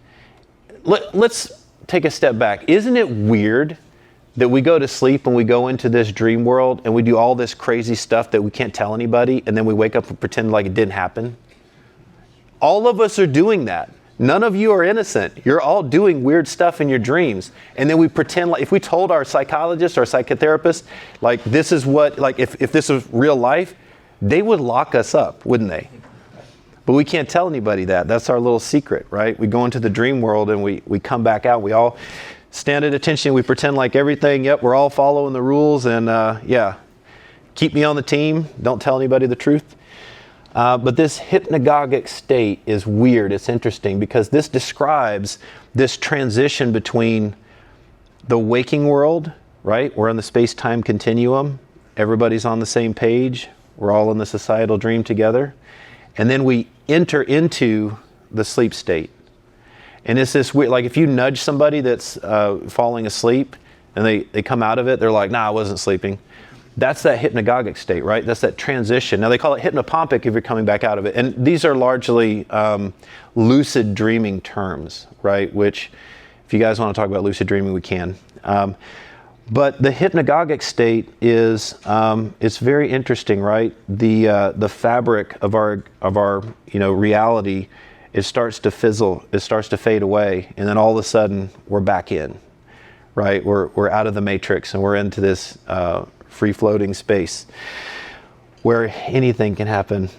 let's take a step back. Isn't it weird that we go to sleep and we go into this dream world and we do all this crazy stuff that we can't tell anybody, and then we wake up and pretend like it didn't happen? All of us are doing that. None of you are innocent. You're all doing weird stuff in your dreams. And then we pretend like, if we told our psychologist or psychotherapist, like this is what, like if this was real life, they would lock us up, wouldn't they? But we can't tell anybody that. That's our little secret, right? We go into the dream world and we come back out. We all stand at attention. We pretend like everything, yep, we're all following the rules. And yeah, keep me on the team. Don't tell anybody the truth. But this hypnagogic state is weird. It's interesting because this describes this transition between the waking world, right? We're on the space-time continuum. Everybody's on the same page. We're all in the societal dream together. And then we enter into the sleep state. And it's this weird, like if you nudge somebody that's falling asleep and they come out of it, they're like, nah, I wasn't sleeping. That's that hypnagogic state, right? That's that transition. Now they call it hypnopompic if you're coming back out of it. And these are largely lucid dreaming terms, right? Which if you guys want to talk about lucid dreaming, we can. But the hypnagogic state is, it's very interesting, right? The fabric of our reality, it starts to fizzle, it starts to fade away. And then all of a sudden we're back in, right? We're out of the matrix and we're into this, free-floating space where anything can happen.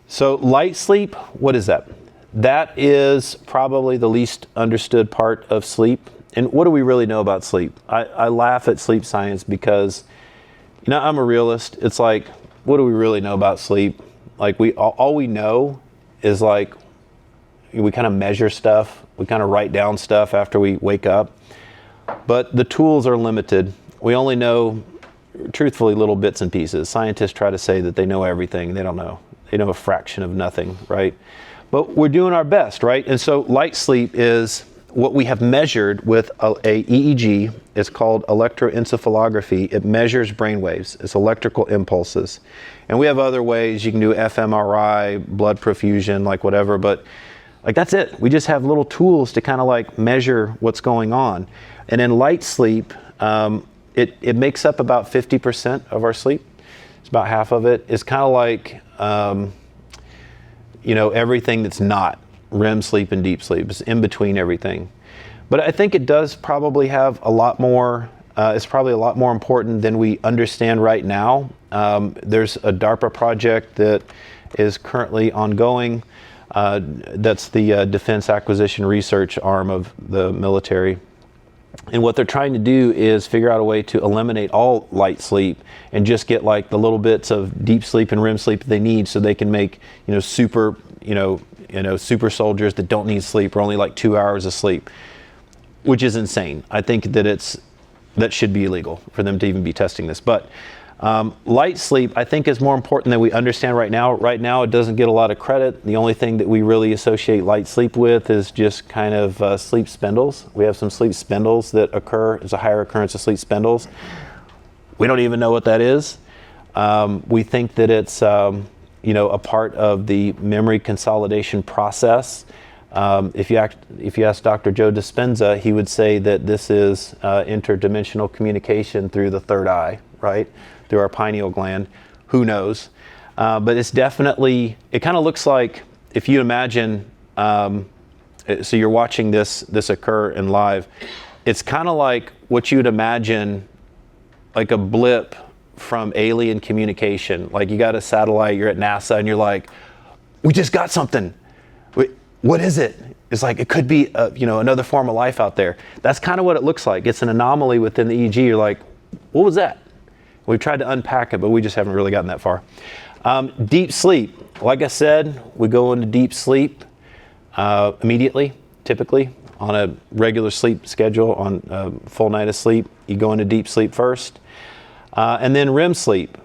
So light sleep, what is that? That is probably the least understood part of sleep. And what do we really know about sleep? I laugh at sleep science because, I'm a realist. It's like, what do we really know about sleep? Like all we know is like, we kind of measure stuff. We kind of write down stuff after we wake up. But the tools are limited. We only know, truthfully, little bits and pieces. Scientists try to say that they know everything. They don't know. They know a fraction of nothing, right? But we're doing our best, right? And so light sleep is what we have measured with a EEG. It's called electroencephalography. It measures brain waves. It's electrical impulses. And we have other ways. You can do fMRI, blood perfusion, like whatever, but like that's it. We just have little tools to kind of like measure what's going on. And in light sleep, it makes up about 50% of our sleep. It's about half of it. It's kind of like, everything that's not REM sleep and deep sleep. It's in between everything. But I think it does probably have a lot more, it's probably a lot more important than we understand right now. There's a DARPA project that is currently ongoing. That's the Defense Acquisition Research arm of the military. And what they're trying to do is figure out a way to eliminate all light sleep and just get like the little bits of deep sleep and REM sleep they need so they can make, super soldiers that don't need sleep or only like 2 hours of sleep, which is insane. I think that that should be illegal for them to even be testing this. But light sleep, I think, is more important than we understand right now. Right now, it doesn't get a lot of credit. The only thing that we really associate light sleep with is just kind of sleep spindles. We have some sleep spindles that occur. There's a higher occurrence of sleep spindles. We don't even know what that is. We think that it's, a part of the memory consolidation process. If you ask Dr. Joe Dispenza, he would say that this is interdimensional communication through the third eye, right? Through our pineal gland. Who knows? But it's definitely, it kind of looks like, if you imagine, so you're watching this occur in live, it's kind of like what you'd imagine like a blip from alien communication. Like you got a satellite, you're at NASA, and you're like, we just got something. Wait, what is it? It's like, it could be another form of life out there. That's kind of what it looks like. It's an anomaly within the EEG. You're like, what was that? We've tried to unpack it, but we just haven't really gotten that far. Deep sleep. Like I said, we go into deep sleep immediately, typically. on a regular sleep schedule, on a full night of sleep, you go into deep sleep first, and then REM sleep.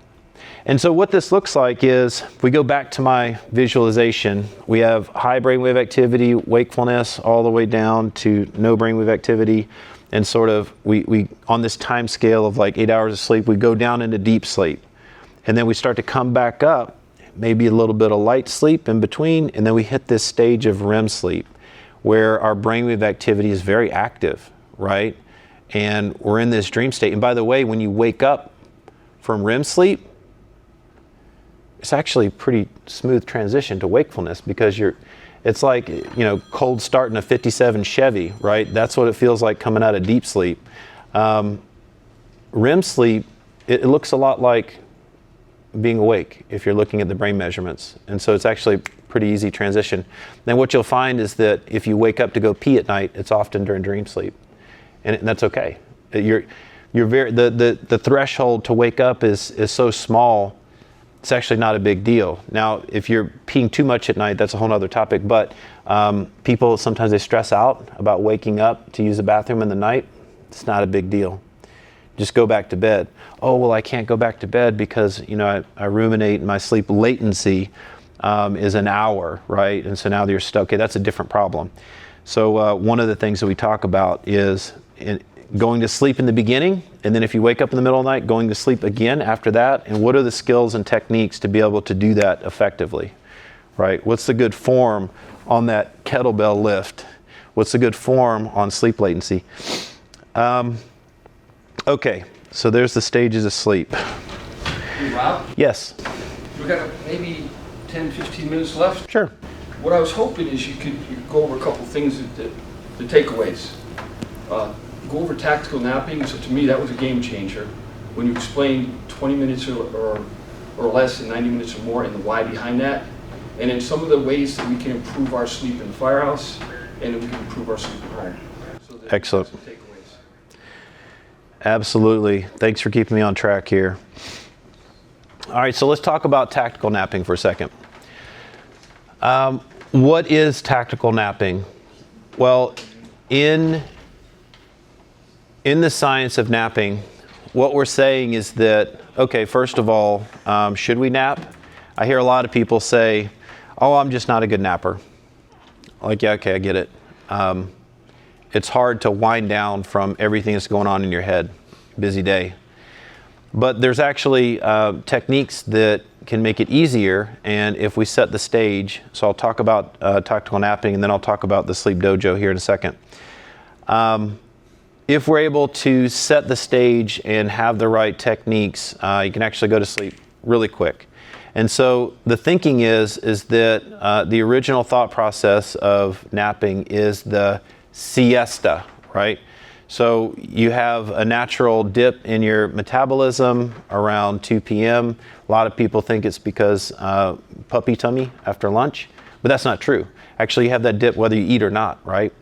And so what this looks like is, if we go back to my visualization, we have high brainwave activity, wakefulness, all the way down to no brainwave activity. And sort of, we on this time scale of like 8 hours of sleep, we go down into deep sleep. And then we start to come back up, maybe a little bit of light sleep in between, and then we hit this stage of REM sleep, where our brainwave activity is very active, right? And we're in this dream state. And by the way, when you wake up from REM sleep, it's actually a pretty smooth transition to wakefulness, because it's like, cold starting a 57 Chevy, right? That's what it feels like coming out of deep sleep. REM sleep, it looks a lot like being awake if you're looking at the brain measurements. And so it's actually a pretty easy transition. Then what you'll find is that if you wake up to go pee at night, it's often during dream sleep. And that's okay. The threshold to wake up is so small, it's actually not a big deal. Now, if you're peeing too much at night, that's a whole other topic. But people, sometimes they stress out about waking up to use the bathroom in the night. It's not a big deal. Just go back to bed. Oh, well, I can't go back to bed because, I ruminate, and my sleep latency is an hour, right? And so now you're stuck. Okay, that's a different problem. So one of the things that we talk about is going to sleep in the beginning, and then if you wake up in the middle of the night, going to sleep again after that. And what are the skills and techniques to be able to do that effectively, right? What's the good form on that kettlebell lift? What's the good form on sleep latency? Okay, so there's the stages of sleep. Hey, Rob, Yes. we got maybe 10, 15 minutes left. Sure. What I was hoping is you could go over a couple things, the takeaways. Go over tactical napping. So to me, that was a game changer. When you explained 20 minutes or less and 90 minutes or more, and the why behind that. And then some of the ways that we can improve our sleep in the firehouse, and that we can improve our sleep at home. So Excellent. Some takeaways. Absolutely. Thanks for keeping me on track here. All right, so let's talk about tactical napping for a second. What is tactical napping? Well, in the science of napping, what we're saying is that, okay, first of all, should we nap? I hear a lot of people say, oh, I'm just not a good napper. Like, yeah, okay, I get it. It's hard to wind down from everything that's going on in your head. Busy day. But there's actually techniques that can make it easier, and if we set the stage, so I'll talk about tactical napping, and then I'll talk about the sleep dojo here in a second. If we're able to set the stage and have the right techniques, you can actually go to sleep really quick. And so the thinking is that the original thought process of napping is the siesta, right? So you have a natural dip in your metabolism around 2 p.m. A lot of people think it's because puppy tummy after lunch, but that's not true. Actually, you have that dip whether you eat or not, right?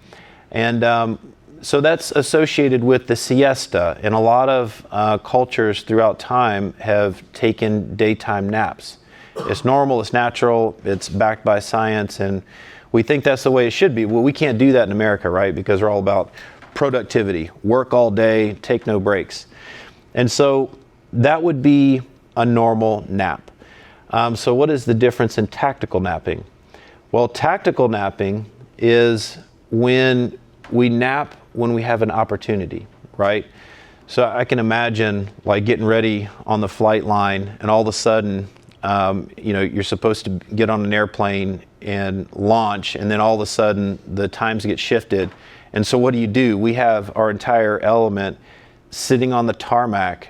And so that's associated with the siesta, and a lot of cultures throughout time have taken daytime naps. It's normal, it's natural, it's backed by science, and we think that's the way it should be. Well, we can't do that in America, right? Because we're all about productivity, work all day, take no breaks. And so that would be a normal nap. So what is the difference in tactical napping? Well, tactical napping is when we nap when we have an opportunity, right? So I can imagine like getting ready on the flight line, and all of a sudden, you're supposed to get on an airplane and launch, and then all of a sudden the times get shifted. And so what do? We have our entire element sitting on the tarmac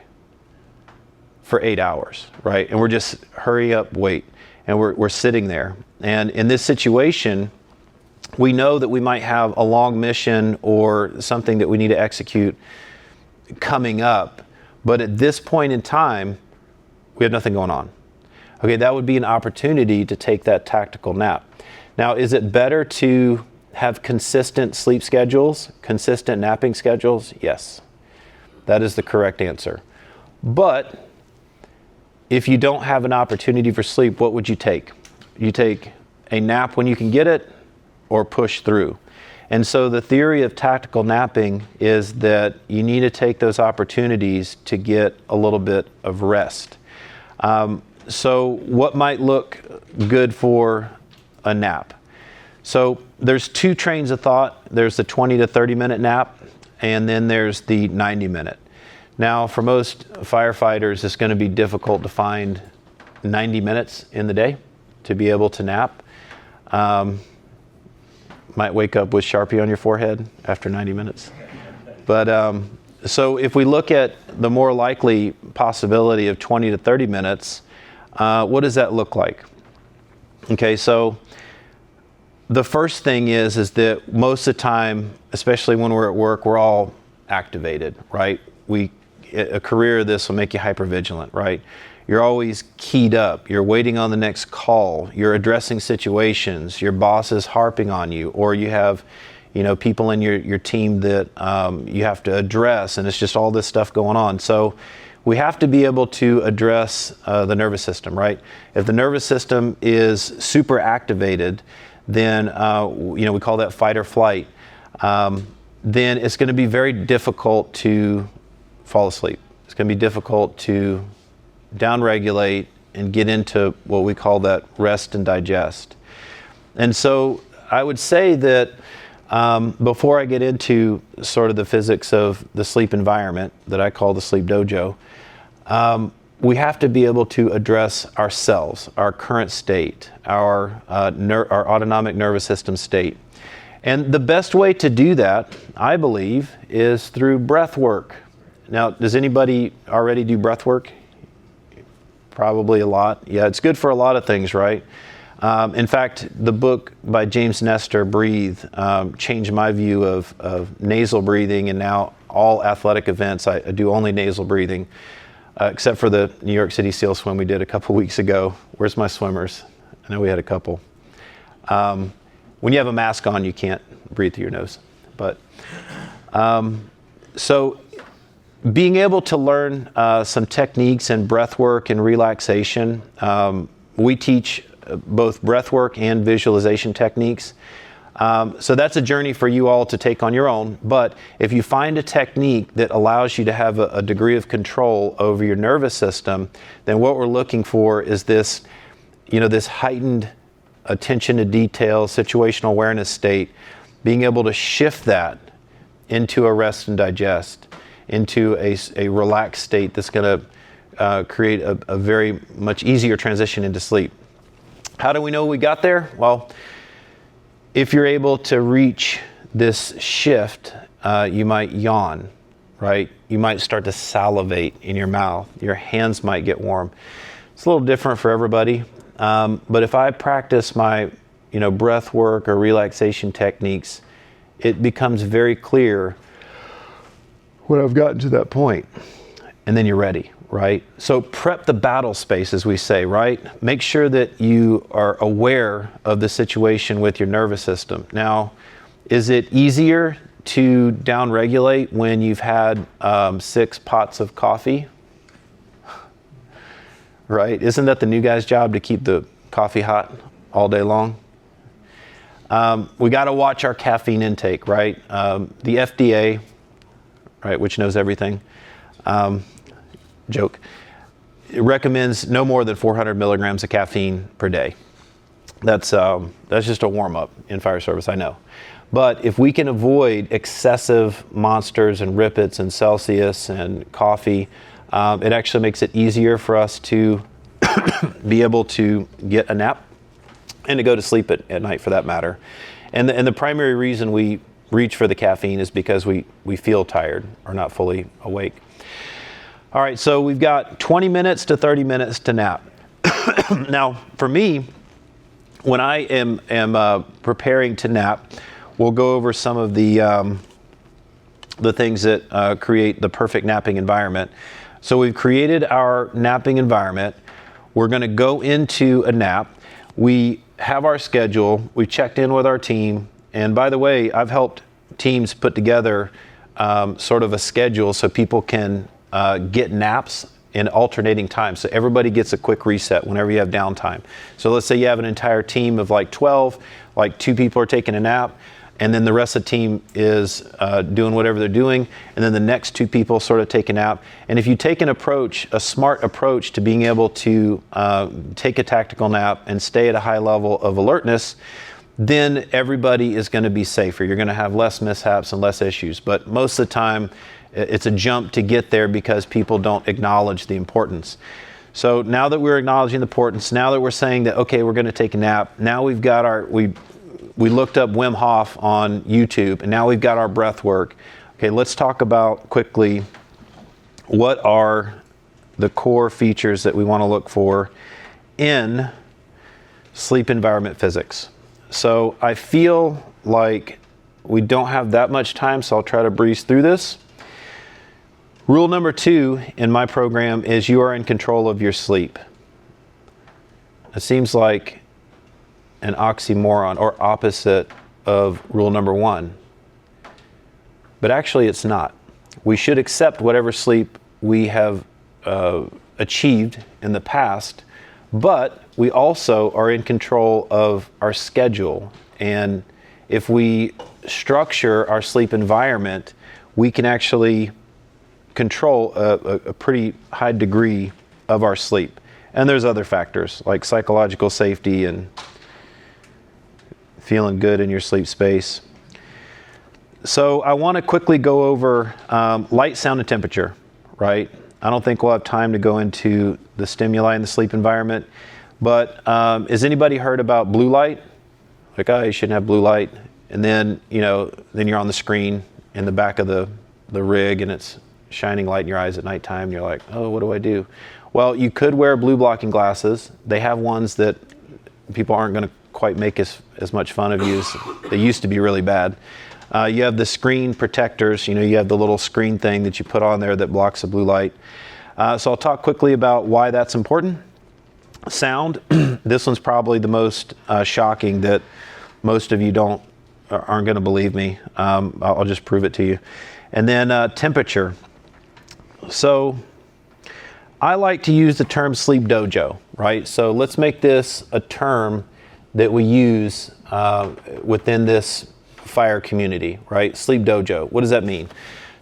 for 8 hours, right? And we're just hurry up, wait. And we're sitting there. And in this situation, we know that we might have a long mission or something that we need to execute coming up. But at this point in time, we have nothing going on. Okay, that would be an opportunity to take that tactical nap. Now, is it better to have consistent sleep schedules, consistent napping schedules? Yes, that is the correct answer. But if you don't have an opportunity for sleep, what would you take? You take a nap when you can get it, or push through. And so the theory of tactical napping is that you need to take those opportunities to get a little bit of rest. So what might look good for a nap? So there's two trains of thought. There's the 20 to 30 minute nap, and then there's the 90 minute. Now, for most firefighters, it's going to be difficult to find 90 minutes in the day to be able to nap. Might wake up with Sharpie on your forehead after 90 minutes. But so if we look at the more likely possibility of 20 to 30 minutes, what does that look like? Okay, so the first thing is that most of the time, especially when we're at work, we're all activated, right? A career of this will make you hypervigilant, right? You're always keyed up. You're waiting on the next call. You're addressing situations. Your boss is harping on you, or you have, people in your team that you have to address, and it's just all this stuff going on. So we have to be able to address the nervous system, right? If the nervous system is super activated, then we call that fight or flight. Then it's going to be very difficult to fall asleep. It's going to be difficult to downregulate and get into what we call that rest and digest. And so I would say that before I get into sort of the physics of the sleep environment that I call the sleep dojo, we have to be able to address ourselves, our current state, our autonomic nervous system state. And the best way to do that, I believe, is through breath work. Now, does anybody already do breath work? Probably a lot. Yeah, it's good for a lot of things, right? In fact, the book by James Nestor, Breathe, changed my view of nasal breathing, and now all athletic events, I do only nasal breathing, except for the New York City SEAL swim we did a couple weeks ago. Where's my swimmers? I know we had a couple. When you have a mask on, you can't breathe through your nose. But so being able to learn some techniques and breath work and relaxation, we teach both breath work and visualization techniques. So that's a journey for you all to take on your own. But if you find a technique that allows you to have a degree of control over your nervous system, then what we're looking for is this, this heightened attention to detail, situational awareness state, being able to shift that into a rest and digest, into a relaxed state that's going to create a very much easier transition into sleep. How do we know we got there? Well, if you're able to reach this shift, you might yawn, right? You might start to salivate in your mouth. Your hands might get warm. It's a little different for everybody. But if I practice my, breath work or relaxation techniques, it becomes very clear when I've gotten to that point, and then you're ready, right? So prep the battle space, as we say, right? Make sure that you are aware of the situation with your nervous system. Now, is it easier to downregulate when you've had 6 pots of coffee? Right? Isn't that the new guy's job, to keep the coffee hot all day long? We got to watch our caffeine intake, right? The FDA, right, which knows everything, joke, it recommends no more than 400 milligrams of caffeine per day. That's just a warm-up in fire service, I know. But if we can avoid excessive monsters and Rippets and Celsius and coffee, it actually makes it easier for us to be able to get a nap and to go to sleep at night, for that matter. And the primary reason we reach for the caffeine is because we feel tired or not fully awake. All right, so we've got 20 minutes to 30 minutes to nap. Now, for me, when I am preparing to nap, we'll go over some of the things that create the perfect napping environment. So we've created our napping environment. We're going to go into a nap. We have our schedule. We checked in with our team. And by the way, I've helped teams put together sort of a schedule so people can get naps in alternating times. So everybody gets a quick reset whenever you have downtime. So let's say you have an entire team of like 12, like 2 people are taking a nap. and then the rest of the team is doing whatever they're doing, and then the next 2 people sort of take a nap. And if you take an approach, a smart approach to being able to take a tactical nap and stay at a high level of alertness, then everybody is going to be safer. You're going to have less mishaps and less issues. But most of the time, it's a jump to get there because people don't acknowledge the importance. So now that we're acknowledging the importance, now that we're saying that, okay, we're going to take a nap, now we've got we looked up Wim Hof on YouTube, and now we've got our breath work. Okay, let's talk about quickly what are the core features that we want to look for in sleep environment physics. So I feel like we don't have that much time, so I'll try to breeze through this. Rule number 2 in my program is you are in control of your sleep. It seems like an oxymoron or opposite of rule number 1. But actually it's not. We should accept whatever sleep we have achieved in the past, but we also are in control of our schedule. And if we structure our sleep environment, we can actually control a pretty high degree of our sleep. And there's other factors like psychological safety and feeling good in your sleep space. So I want to quickly go over light, sound, and temperature, right? I don't think we'll have time to go into the stimuli in the sleep environment, but has anybody heard about blue light? Like, oh, you shouldn't have blue light. And then, then you're on the screen in the back of the rig and it's shining light in your eyes at nighttime. And you're like, oh, what do I do? Well, you could wear blue blocking glasses. They have ones that people aren't going to quite make as much fun of you as they used to be really bad. You have the screen protectors. You have the little screen thing that you put on there that blocks the blue light. So I'll talk quickly about why that's important. Sound. This one's probably the most shocking that most of you aren't going to believe me. I'll just prove it to you. And then temperature. So I like to use the term sleep dojo, right? So let's make this a term that we use within this fire community, right? Sleep dojo. What does that mean?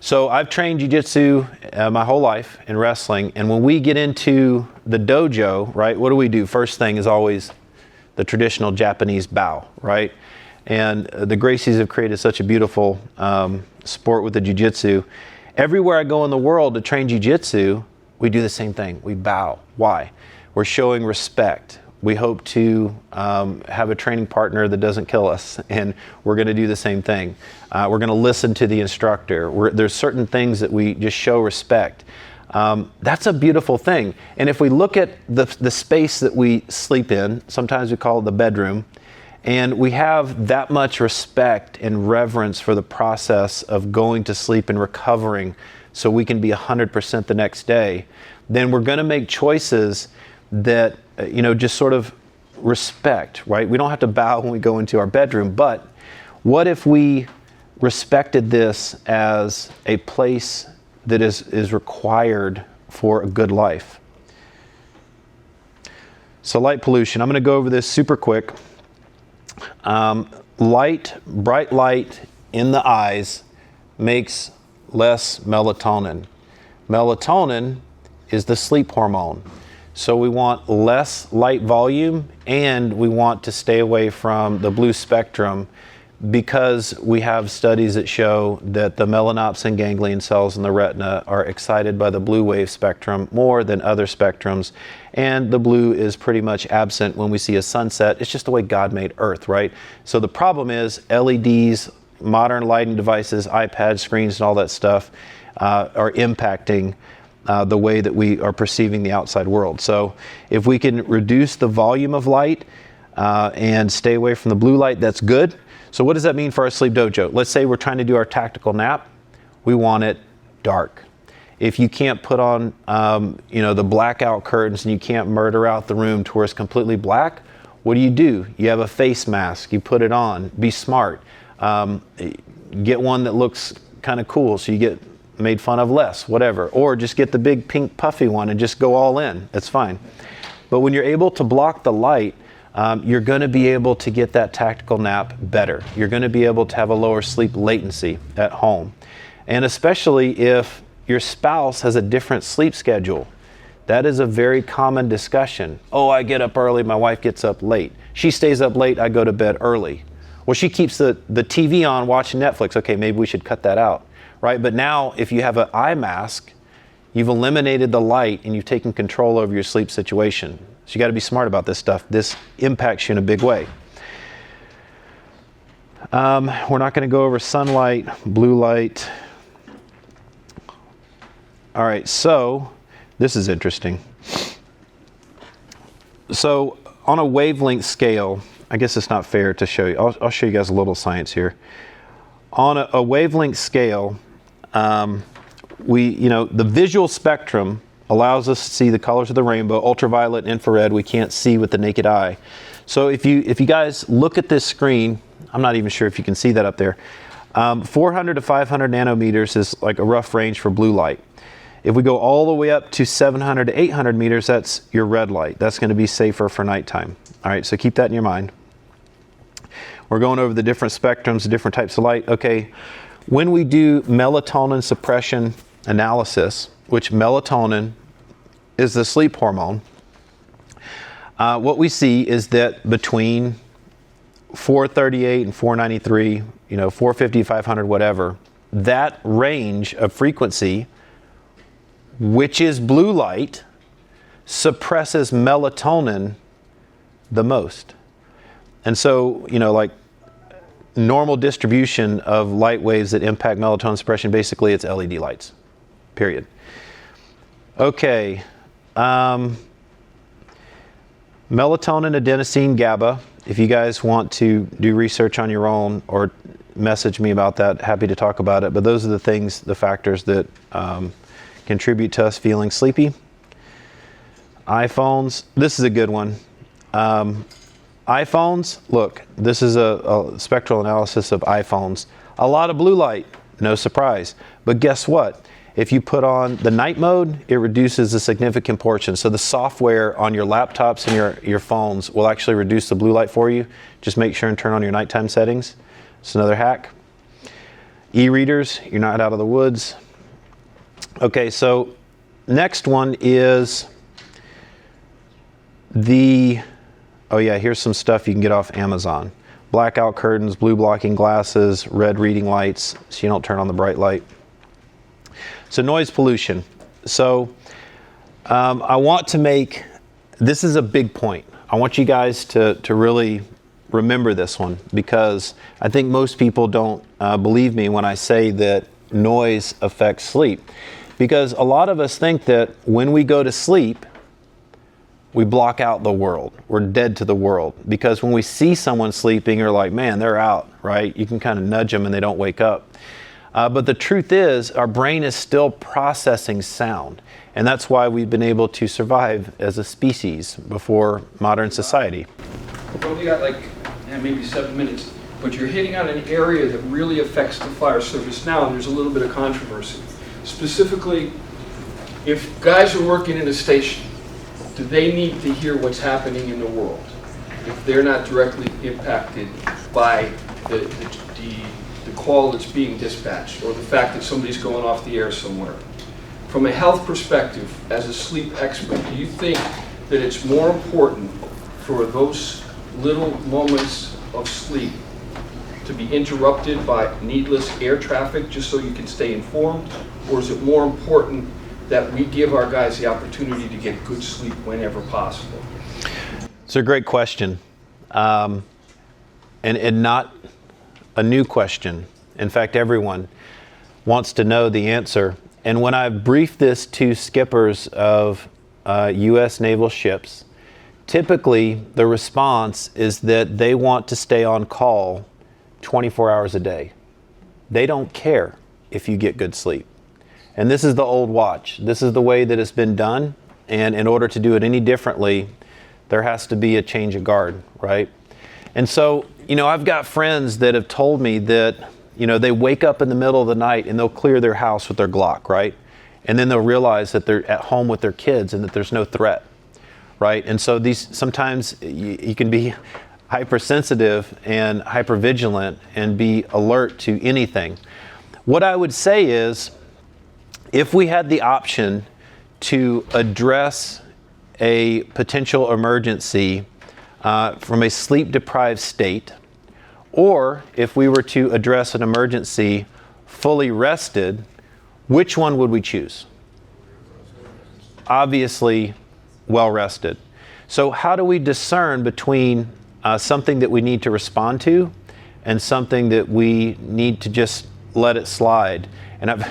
So I've trained jiu-jitsu my whole life in wrestling, and when we get into the dojo, right, what do? First thing is always the traditional Japanese bow, right? And the Gracies have created such a beautiful sport with the jiu-jitsu. Everywhere I go in the world to train jiu-jitsu, we do the same thing. We bow. Why? We're showing respect. We hope to have a training partner that doesn't kill us, and we're going to do the same thing. We're going to listen to the instructor. There's certain things that we just show respect. That's a beautiful thing. And if we look at the space that we sleep in, sometimes we call it the bedroom, and we have that much respect and reverence for the process of going to sleep and recovering so we can be 100% the next day, then we're going to make choices that just sort of respect, right? We don't have to bow when we go into our bedroom, but what if we respected this as a place that is required for a good life? So light pollution, I'm going to go over this super quick. Bright light in the eyes makes less melatonin. Melatonin is the sleep hormone. So we want less light volume, and we want to stay away from the blue spectrum because we have studies that show that the melanopsin ganglion cells in the retina are excited by the blue wave spectrum more than other spectrums, and the blue is pretty much absent when we see a sunset. It's just the way God made Earth, right? So the problem is LEDs, modern lighting devices, iPad screens, and all that stuff are impacting the way that we are perceiving the outside world. So if we can reduce the volume of light and stay away from the blue light, that's good. So what does that mean for our sleep dojo? Let's say we're trying to do our tactical nap. We want it dark. If you can't put on the blackout curtains and you can't murder out the room to where it's completely black, what do? You have a face mask. You put it on. Be smart. Get one that looks kind of cool so you get made fun of less, whatever. Or just get the big pink puffy one and just go all in. That's fine. But when you're able to block the light, you're going to be able to get that tactical nap better. You're going to be able to have a lower sleep latency at home. And especially if your spouse has a different sleep schedule. That is a very common discussion. Oh, I get up early, my wife gets up late. She stays up late, I go to bed early. Well, she keeps the TV on watching Netflix. Okay, maybe we should cut that out, right? But now if you have an eye mask, you've eliminated the light and you've taken control over your sleep situation. So you got to be smart about this stuff. This impacts you in a big way. We're not going to go over sunlight, blue light. All right, so this is interesting. So on a wavelength scale, I guess it's not fair to show you. I'll show you guys a little science here. On a wavelength scale, the visual spectrum allows us to see the colors of the rainbow. Ultraviolet and infrared we can't see with the naked eye. So if you guys look at this screen, I'm not even sure if you can see that up there. 400 to 500 nanometers is like a rough range for blue light. If we go all the way up to 700 to 800 meters, that's your red light. That's going to be safer for nighttime. All right, so keep that in your mind. We're going over the different spectrums, the different types of light. Okay, when we do melatonin suppression analysis, which melatonin is the sleep hormone, what we see is that between 438 and 493, 450, 500, whatever, that range of frequency, which is blue light, suppresses melatonin the most. And so, like normal distribution of light waves that impact melatonin suppression, basically it's LED lights, period. Okay, melatonin, adenosine, GABA. If you guys want to do research on your own or message me about that, happy to talk about it. But those are the things, the factors that contribute to us feeling sleepy. iPhones, this is a good one. iPhones, look, this is a spectral analysis of iPhones. A lot of blue light, no surprise. But guess what? If you put on the night mode, it reduces a significant portion. So the software on your laptops and your phones will actually reduce the blue light for you. Just make sure and turn on your nighttime settings. It's another hack. E-readers, you're not out of the woods. Okay, so next one is here's some stuff you can get off Amazon. Blackout curtains, blue blocking glasses, red reading lights, so you don't turn on the bright light. So noise pollution. So I want to make, this is a big point. I want you guys to really remember this one, because I think most people don't believe me when I say that noise affects sleep. Because a lot of us think that when we go to sleep, we block out the world. We're dead to the world. Because when we see someone sleeping, you're like, man, they're out, right? You can kind of nudge them and they don't wake up. But the truth is, our brain is still processing sound. And that's why we've been able to survive as a species before modern society. We've only got maybe 7 minutes, but you're hitting on an area that really affects the fire service now, and there's a little bit of controversy. Specifically, if guys are working in a station, do they need to hear what's happening in the world if they're not directly impacted by the call that's being dispatched, or the fact that somebody's going off the air somewhere? From a health perspective, as a sleep expert, do you think that it's more important for those little moments of sleep to be interrupted by needless air traffic just so you can stay informed? Or is it more important that we give our guys the opportunity to get good sleep whenever possible? It's a great question. And not a new question. In fact, everyone wants to know the answer. And when I briefed this to skippers of U.S. naval ships, typically the response is that they want to stay on call 24 hours a day. They don't care if you get good sleep. And this is the old watch. This is the way that it's been done. And in order to do it any differently, there has to be a change of guard, right? And so, I've got friends that have told me that, they wake up in the middle of the night and they'll clear their house with their Glock, right? And then they'll realize that they're at home with their kids and that there's no threat. right? And so these sometimes you can be hypersensitive and hypervigilant and be alert to anything. What I would say is, if we had the option to address a potential emergency from a sleep-deprived state, or if we were to address an emergency fully rested, which one would we choose? Obviously, well rested. So how do we discern between something that we need to respond to and something that we need to just let it slide? And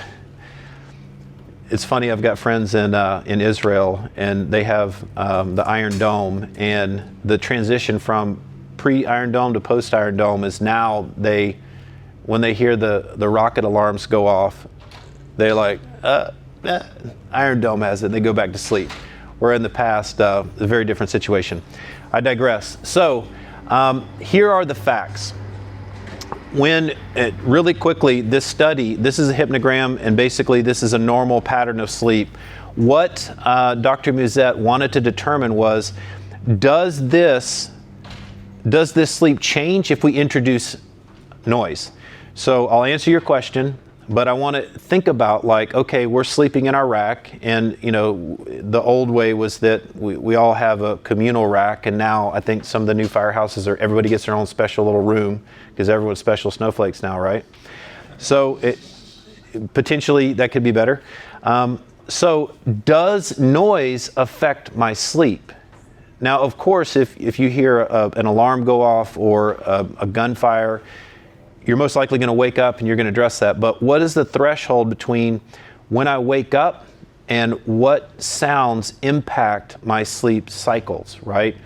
it's funny, I've got friends in Israel, and they have the Iron Dome, and the transition from pre-Iron Dome to post-Iron Dome is now when they hear the rocket alarms go off, they're like, Iron Dome has it, and they go back to sleep. Where in the past, a very different situation. I digress. So here are the facts. Really quickly, this is a hypnogram, and basically this is a normal pattern of sleep. What Dr. Musette wanted to determine was, does this sleep change if we introduce noise? So I'll answer your question, but I want to think about, like, okay, we're sleeping in our rack, and the old way was that we all have a communal rack, and now I think some of the new firehouses everybody gets their own special little room because everyone's special snowflakes now, right? So potentially that could be better. So does noise affect my sleep? Now, of course, if you hear an alarm go off or a gunfire, you're most likely going to wake up and you're going to address that. But what is the threshold between when I wake up and what sounds impact my sleep cycles, right?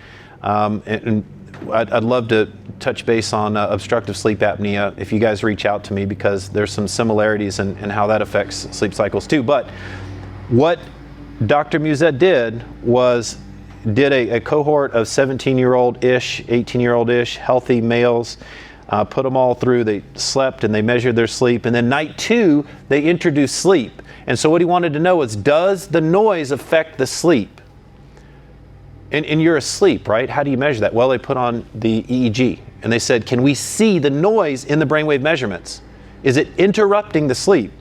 And I'd love to touch base on obstructive sleep apnea if you guys reach out to me, because there's some similarities in how that affects sleep cycles too. But what Dr. Musette did was a cohort of 17-year-old-ish, 18-year-old-ish healthy males, put them all through. They slept and they measured their sleep. And then night 2, they introduced sleep. And so what he wanted to know is, does the noise affect the sleep? And you're asleep, right? How do you measure that? Well, they put on the EEG. And they said, can we see the noise in the brainwave measurements? Is it interrupting the sleep?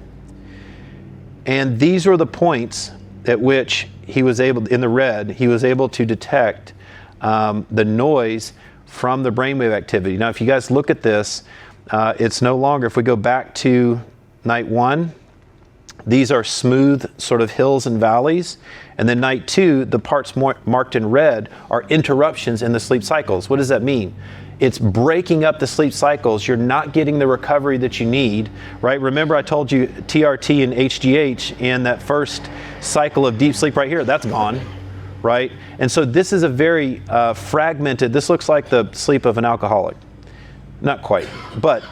And these were the points at which he was able, in the red, he was able to detect the noise from the brainwave activity. Now, if you guys look at this, it's no longer, if we go back to night 1, these are smooth sort of hills and valleys. And then night 2, the parts marked in red are interruptions in the sleep cycles. What does that mean? It's breaking up the sleep cycles. You're not getting the recovery that you need, right? Remember I told you TRT and HGH in that first cycle of deep sleep right here, that's gone. Right? And so this is a very fragmented, this looks like the sleep of an alcoholic. Not quite, but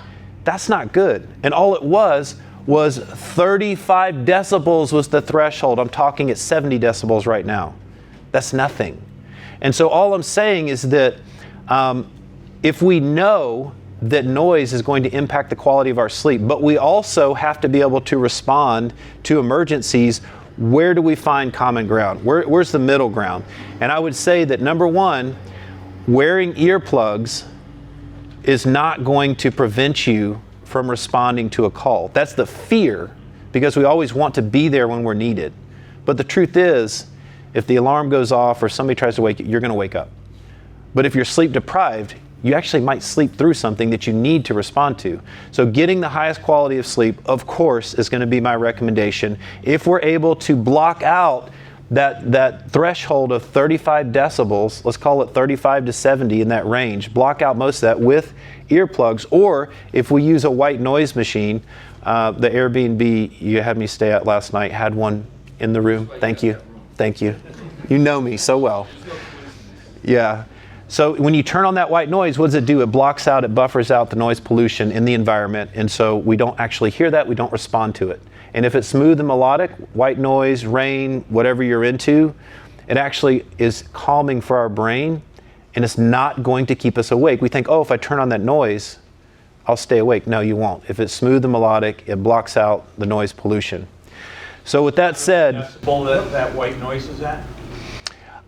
that's not good. And all it was 35 decibels was the threshold. I'm talking at 70 decibels right now. That's nothing. And so all I'm saying is that if we know that noise is going to impact the quality of our sleep, but we also have to be able to respond to emergencies, where do we find common ground? Where's the middle ground? And I would say that number 1, wearing earplugs is not going to prevent you from responding to a call. That's the fear, because we always want to be there when we're needed. But the truth is, if the alarm goes off or somebody tries to wake you, you're going to wake up. But if you're sleep deprived, you actually might sleep through something that you need to respond to. So getting the highest quality of sleep, of course, is going to be my recommendation. If we're able to block out that threshold of 35 decibels, let's call it 35 to 70 in that range, block out most of that with earplugs, or if we use a white noise machine, the Airbnb you had me stay at last night had one in the room. Thank you. Thank you. You know me so well. Yeah. So when you turn on that white noise, what does it do? It blocks out, it buffers out the noise pollution in the environment, and so we don't actually hear that, we don't respond to it. And if it's smooth and melodic, white noise, rain, whatever you're into, it actually is calming for our brain, and it's not going to keep us awake. We think, oh, if I turn on that noise, I'll stay awake. No, you won't. If it's smooth and melodic, it blocks out the noise pollution. So with that said, decibel that white noise is at?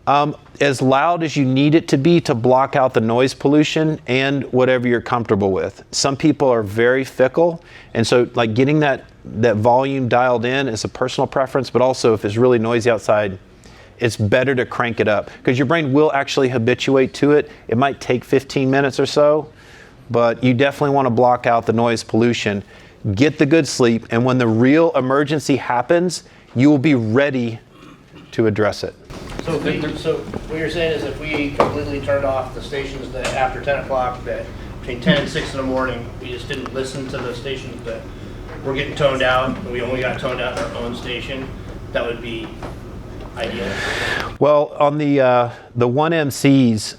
As loud as you need it to be to block out the noise pollution and whatever you're comfortable with. Some people are very fickle, and so like getting that volume dialed in is a personal preference, but also if it's really noisy outside, it's better to crank it up because your brain will actually habituate to it. It might take 15 minutes or so, but you definitely want to block out the noise pollution, get the good sleep, and when the real emergency happens, you will be ready to address it. So what you're saying is if we completely turned off the stations that after 10 o'clock, that between 10 and 6 in the morning, we just didn't listen to the stations that were getting toned out, and we only got toned out in our own station, that would be ideal? Well, on the 1MCs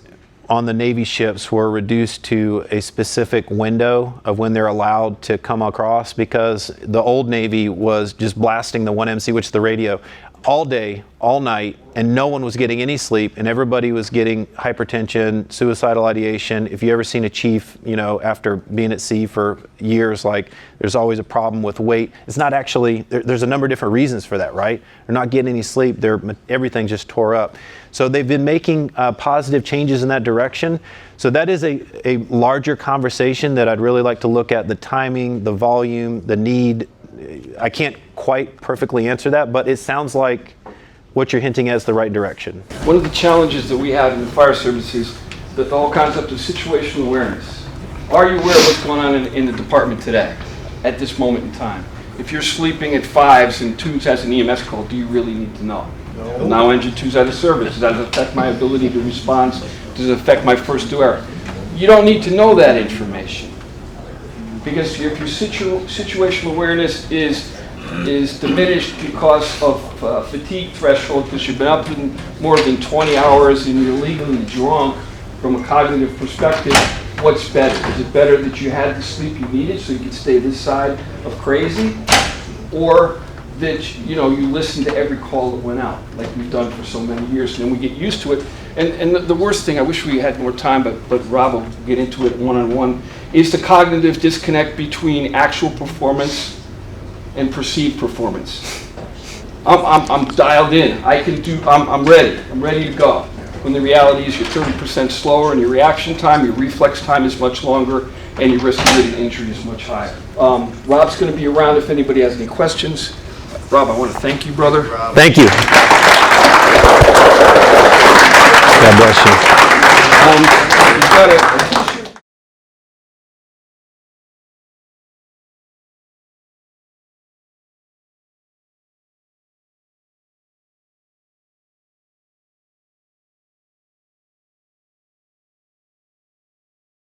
on the Navy ships were reduced to a specific window of when they're allowed to come across because the old Navy was just blasting the 1MC, which is the radio, all day, all night, and no one was getting any sleep, and everybody was getting hypertension, suicidal ideation. If you ever seen a chief, you know, after being at sea for years, like there's always a problem with weight. It's not actually, there's a number of different reasons for that, right? They're not getting any sleep, everything just tore up. So they've been making positive changes in that direction. So that is a larger conversation that I'd really like to look at, the timing, the volume, the need. I can't quite perfectly answer that, but it sounds like what you're hinting at is the right direction. One of the challenges that we have in the fire service is that the whole concept of situational awareness. Are you aware of what's going on in the department today, at this moment in time? If you're sleeping at 5s and 2s has an EMS call, do you really need to know? No. Now engine 2's out of service. Does that affect my ability to respond? Does it affect my first due error? You don't need to know that information. Because if your situational awareness is diminished because of fatigue threshold, because you've been up in more than 20 hours and you're legally drunk from a cognitive perspective, what's better? Is it better that you had the sleep you needed so you could stay this side of crazy? Or that you listen to every call that went out, like we've done for so many years, and then we get used to it. And the worst thing, I wish we had more time, but Rob will get into it one-on-one, is the cognitive disconnect between actual performance and perceived performance. I'm dialed in. I'm ready to go. When the reality is you're 30% slower in your reaction time, your reflex time is much longer, and your risk of getting injured is much higher. Rob's going to be around if anybody has any questions. Rob, I want to thank you, brother. Thank you. God bless you. You've got a